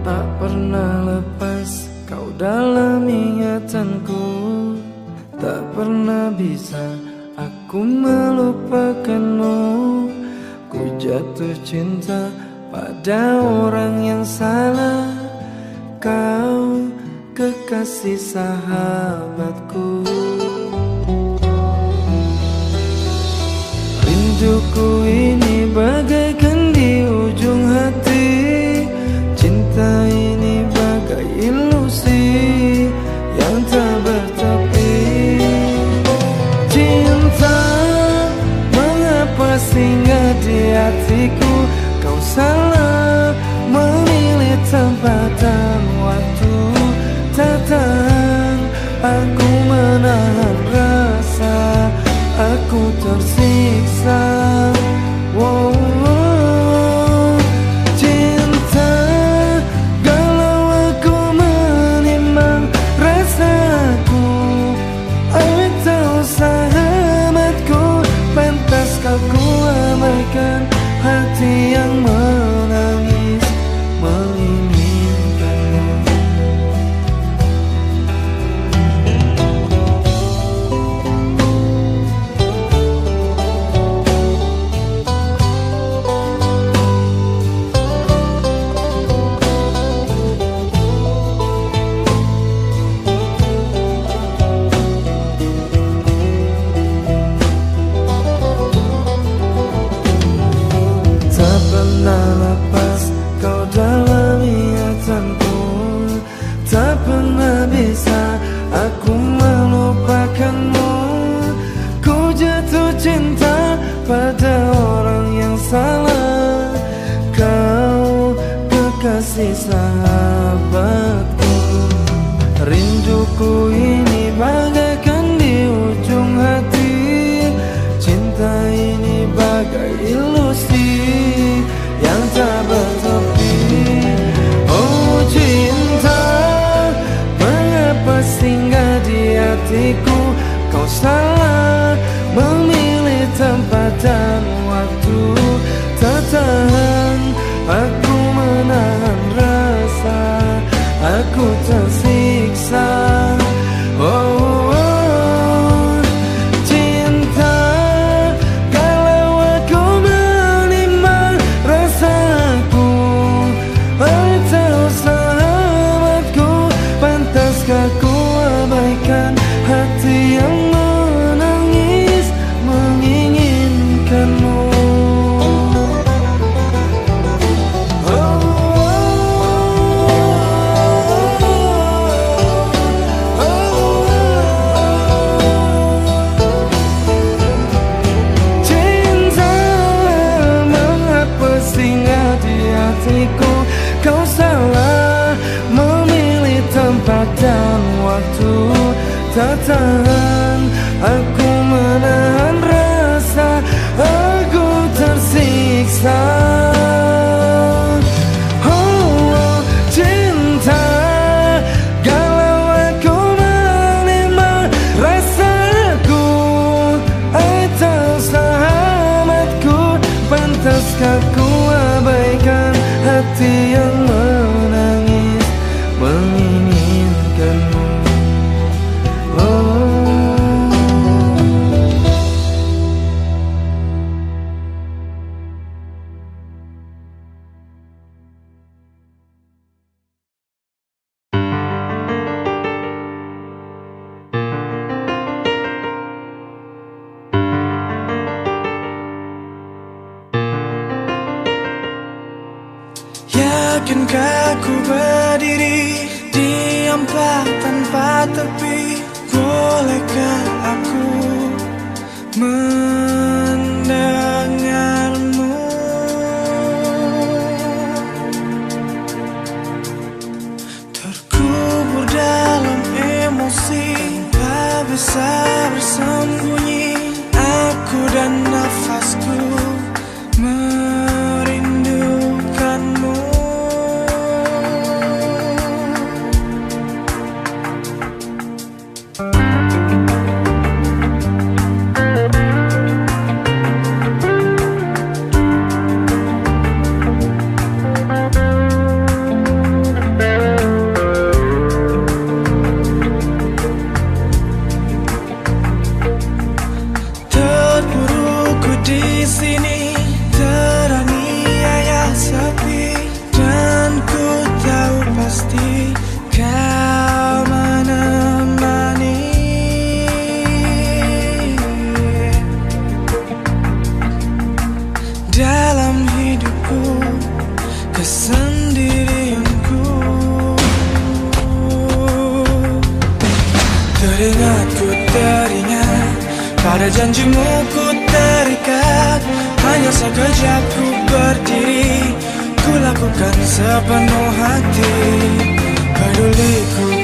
Tak pernah lepas kau dalam ingatanku, tak pernah bisa aku melupakanmu. Ku jatuh cinta pada orang yang salah, kau kekasih sahabatku. Rinduku ini bagaikan di ujung hati, cinta ini bagai ilusi yang tak bertepi. Cinta, mengapa singgah di hatiku? Kau salah memilih tempat dan waktu. Tak tahan aku menahan rasa, aku tersiksa. Wow. Cinta, kalau aku menimang rasaku, atau sahabatku, pantaskah ku abaikan hati yang menangis menginginkanmu? Tak pernah lepas kau dalam ingatanku, tak pernah bisa aku melupakanmu. Ku jatuh cinta pada orang yang salah, kau kekasih sahabatku. Rinduku ini bagaikan di ujung hati, cinta ini bagai ilusi yang tak bertepi. Oh cinta, mengapa singgah di hatiku? Kau salah memilih tempat dan waktu. Tak tahan aku menahan rasa, aku tersiksa. Oh, oh. Cinta, kalau aku menimang rasaku, atau sahabatku, pantaskah ku abaikan hati yang menangis menginginkanmu? Kau salah memilih tempat dan waktu. Tak tahan aku menahan rasa, aku tersiksa. Oh cinta, kalau aku menimang rasaku, atau sahabatku, pantaskah ku abaikan hati yang menangis menginginkanmu? Yakinkah ku berdiri diam tanpa tepi? Bolehkah aku mendengarmu? Terkubur dalam emosi, tak bisa bersembunyi. Aku dan nafasku merindukanmu. pasti kau menemani. Dalam hidupku, kesendirianku, teringat pada janjimu ku terikat. Hanya sekejap ku berdiri, ku lakukan sepenuh hati.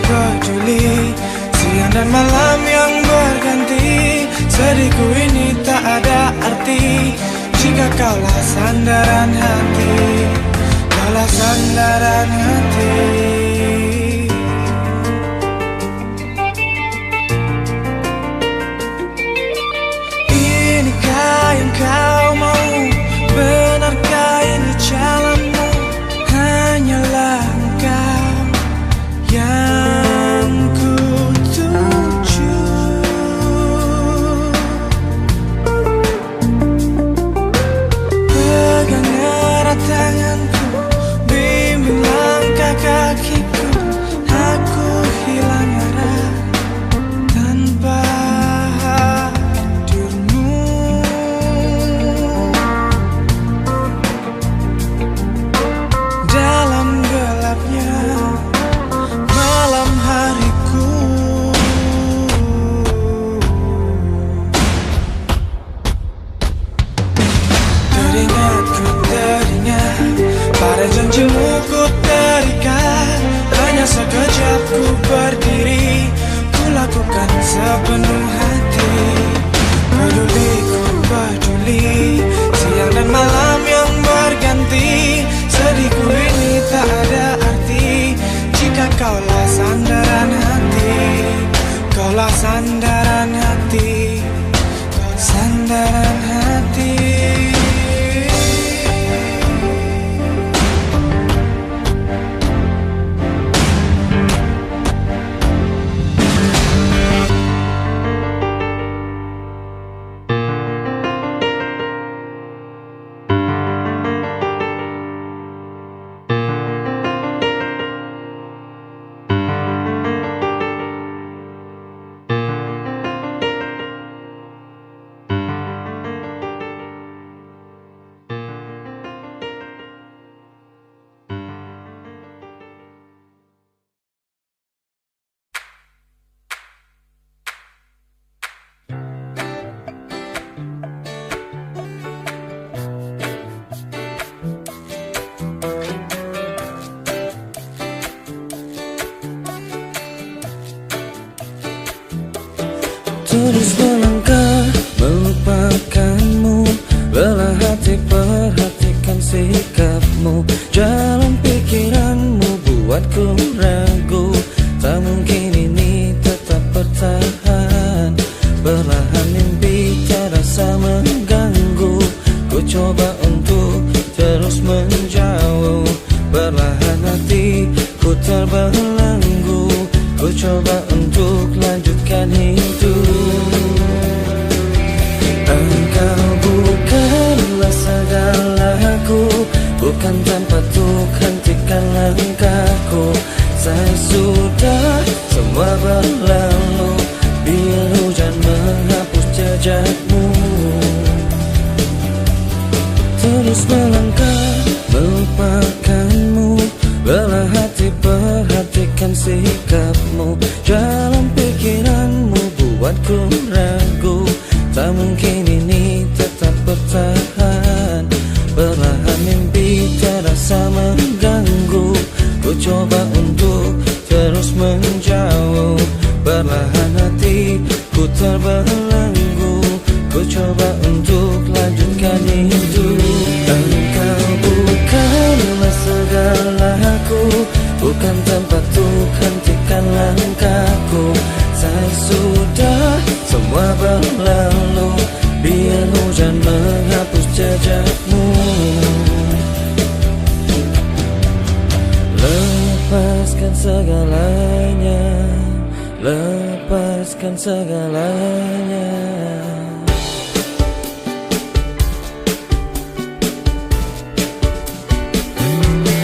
Peduli, siang dan malam yang berganti. Sedihku ini tak ada arti jika kaulah sandaran hati, kaulah sandaran hati. Inikah yang kau mau? Benarkah ini jalanmu? Hanyalah engkau yang ku tuju. Pegang erat tanganku, bimbing langkah kakiku. Aku hilang arah tanpa hadirmu. Dalam gelapnya malam hariku, teringat pada janjimu ku terikat. Hanya sekejap ku berdiri, ku lakukan sepenuh hati. Peduli, siang dan malam yang berganti. Sedihku ini tak ada arti jika kaulah sandaran hati, kaulah sandaran hati, sandaran hati. Terus melangkah melupakanmu, belah hati perhatikan sikapmu. Jalan pikiranmu buatku ragu, tak mungkin ini tetap bertahan. Perlahan mimpi terasa mengganggu, ku coba untuk terus menjauh. Perlahan hatiku terbelenggu, ku coba untuk lanjutkan hidup. Engkau bukanlah segalaku, bukan tempatku, hentikan langkahku. Saya sudah semua berlalu, biar hujan menghapus jejakmu. Terus melangkah melupakanmu, belah hati perhatikan sikapmu. Jalan pikiranmu buatku ragu, tak mungkin ini tetap bertahan. Perlahan mimpi terasa mengganggu, ku coba untuk terus menjauh. Perlahan hatiku terbelenggu, ku coba untuk lanjutkan hidup. Engkau bukanlah segalaku, bukan tempatku, hentikan langkahku. Saya sudah semua berlalu, biar hujan menghapus jejakmu. Lepaskan segalanya, lepaskan segalanya.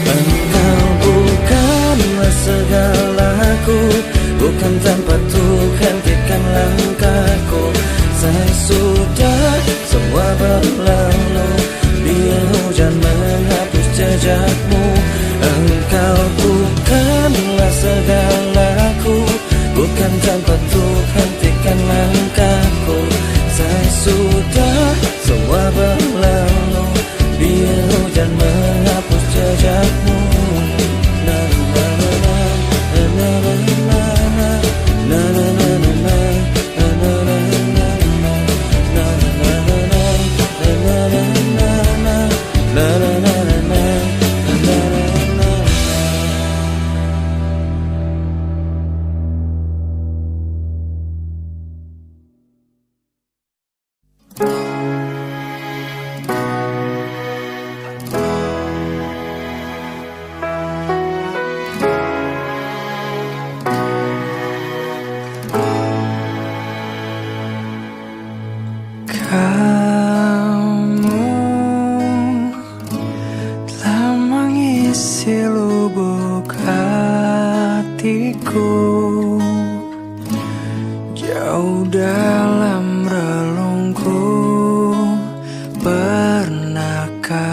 Engkau bukanlah hatiku, jauh dalam relungku. Pernahkah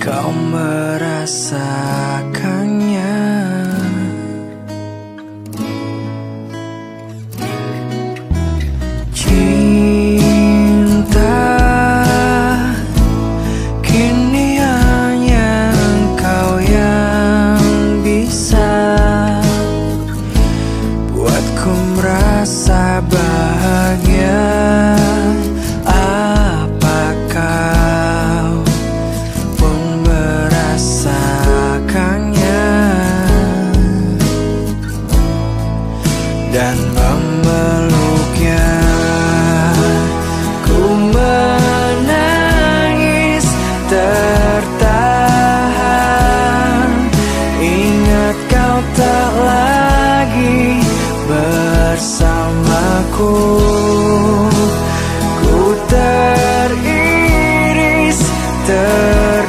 kau merasakannya? Cinta kini hanya engkau yang bisa buatku merasa bahagia. Apakah kau pun merasakannya dan memeluknya? Ku menangis tertahan, ingat kau tak lagi bersamaku. Ku teriris, terdiam,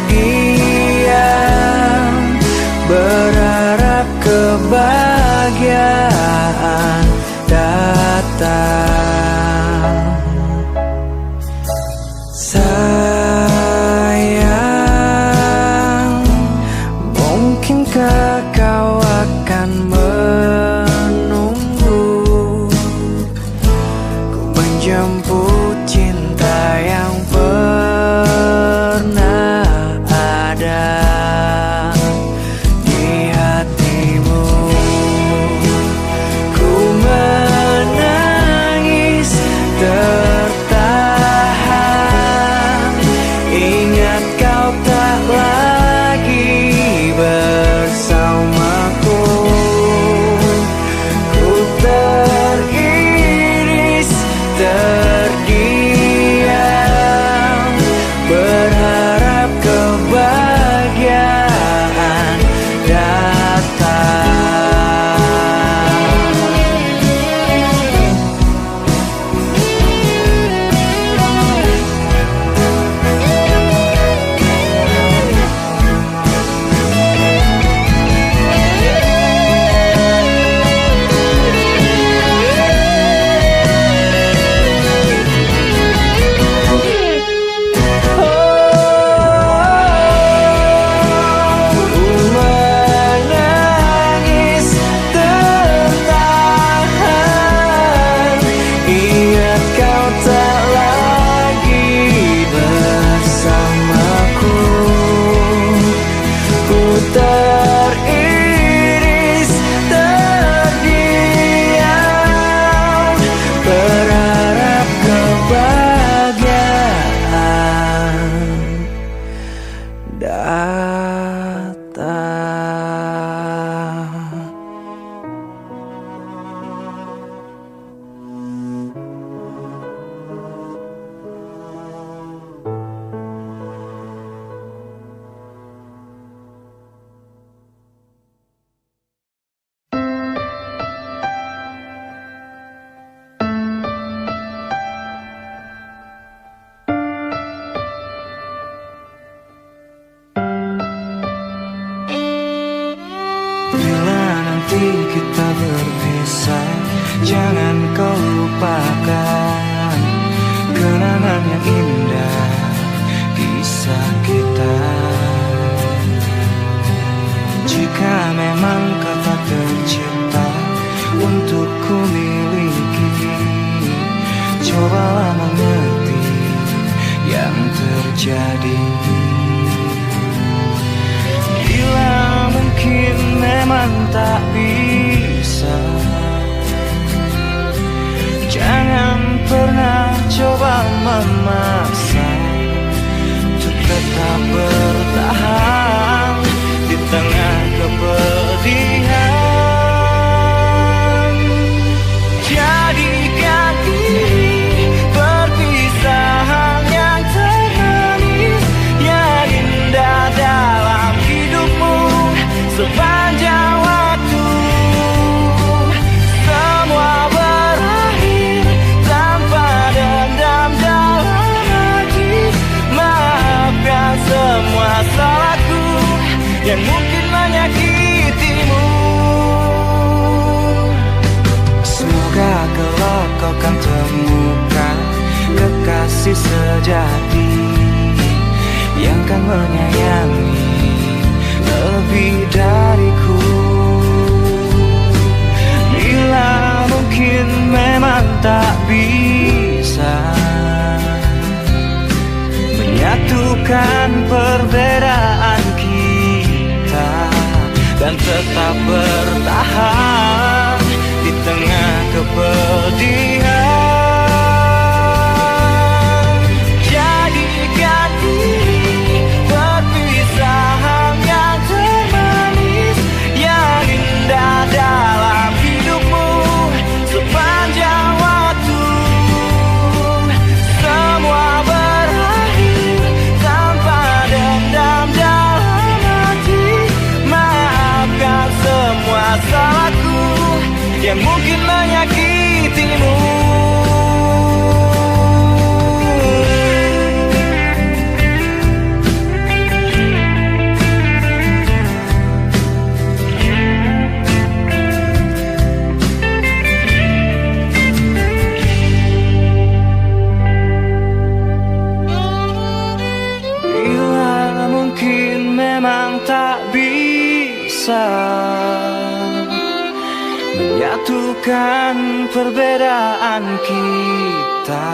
berharap kebahagiaan datang. Sayang, mungkinkah kau akan menunggu ku menjemput cinta yang pernah ada di hatimu? Ku menangis tertahan, ingat kau tak lagi bersamaku. Ku teriris, terdiam, berharap kebahagiaan datang. Menangis tertahan, ingat kau tak lagi bersamaku. Ku teriris, terdiam, berharap kebahagiaan datang. Bila nanti kita berpisah, jangan kau lupakan kenangan yang indah kisah kita. Jika memang kau tak tercipta untuk ku miliki, cobalah mengerti yang terjadi. Bila mungkin memang tak bisa, jangan pernah coba memaksa untuk tetap bertahan di tengah kepedihan. Jadikan ini perpisahan yang termanis, yang indah dalam hidupmu sepanjang waktu. Semua berakhir tanpa dendam dalam hati. Maafkan semua salahku yang mungkin menyakitimu. tetap bertahan di tengah kepedihan. Jadikan ini perpisahan yang termanis, yang indah dalam hidupmu sepanjang waktu. Semua berakhir tanpa dendam dalam hati. Maafkan semua salahku yang mungkin menyakitimu. Bila mungkin memang tak bisa menyatukan perbedaan kita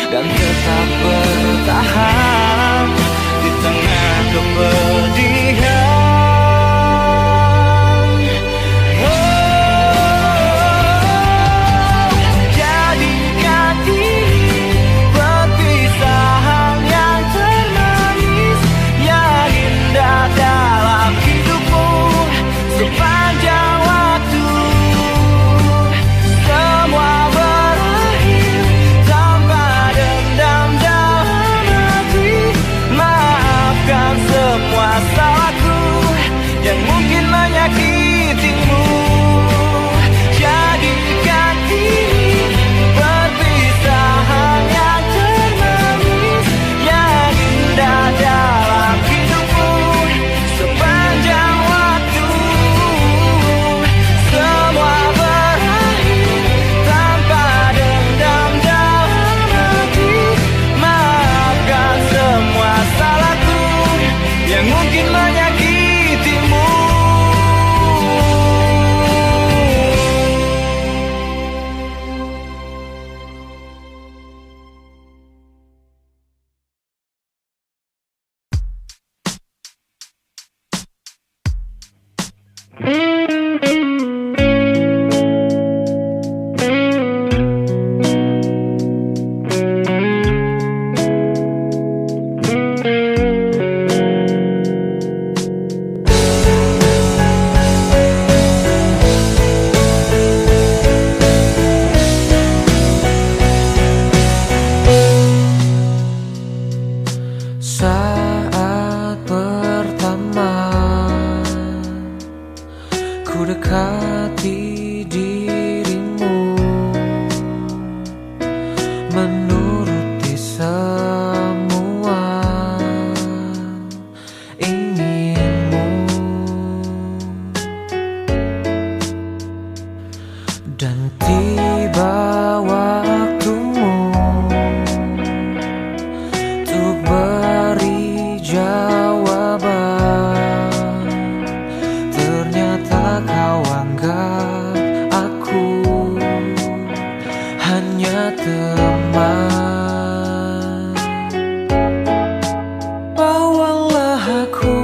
dan tetap bertahan di tengah kepedihan. Jadikan ini perpisahan yang termanis, yang indah dalam hidupmu sepanjang waktu. Semua berakhir tanpa dendam dalam hati. Maafkan semua salahku yang mungkin menyakitimu. Jadikan ini perpisahan yang termanis, yang indah dalam hidupmu sepanjang waktu. Semua berakhir tanpa dendam dalam hati. Maafkan semua salahku yang mungkin menyakitimu. Saat pertama ku dekati dirimu, menuruti semua inginmu, dan tiba waktumu untuk beri jawaban. Ternyata kau anggap aku hanya teman. Bawalah aku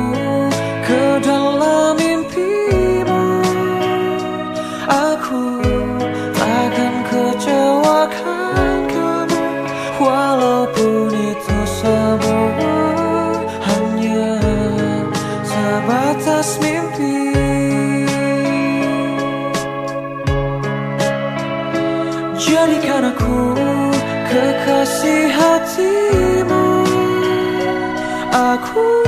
ke dalam mimpimu. Aku takkan kecewakan kamu, walaupun itu semua hanya sebatas mimpi. Jadikan aku kekasih hatimu. Aku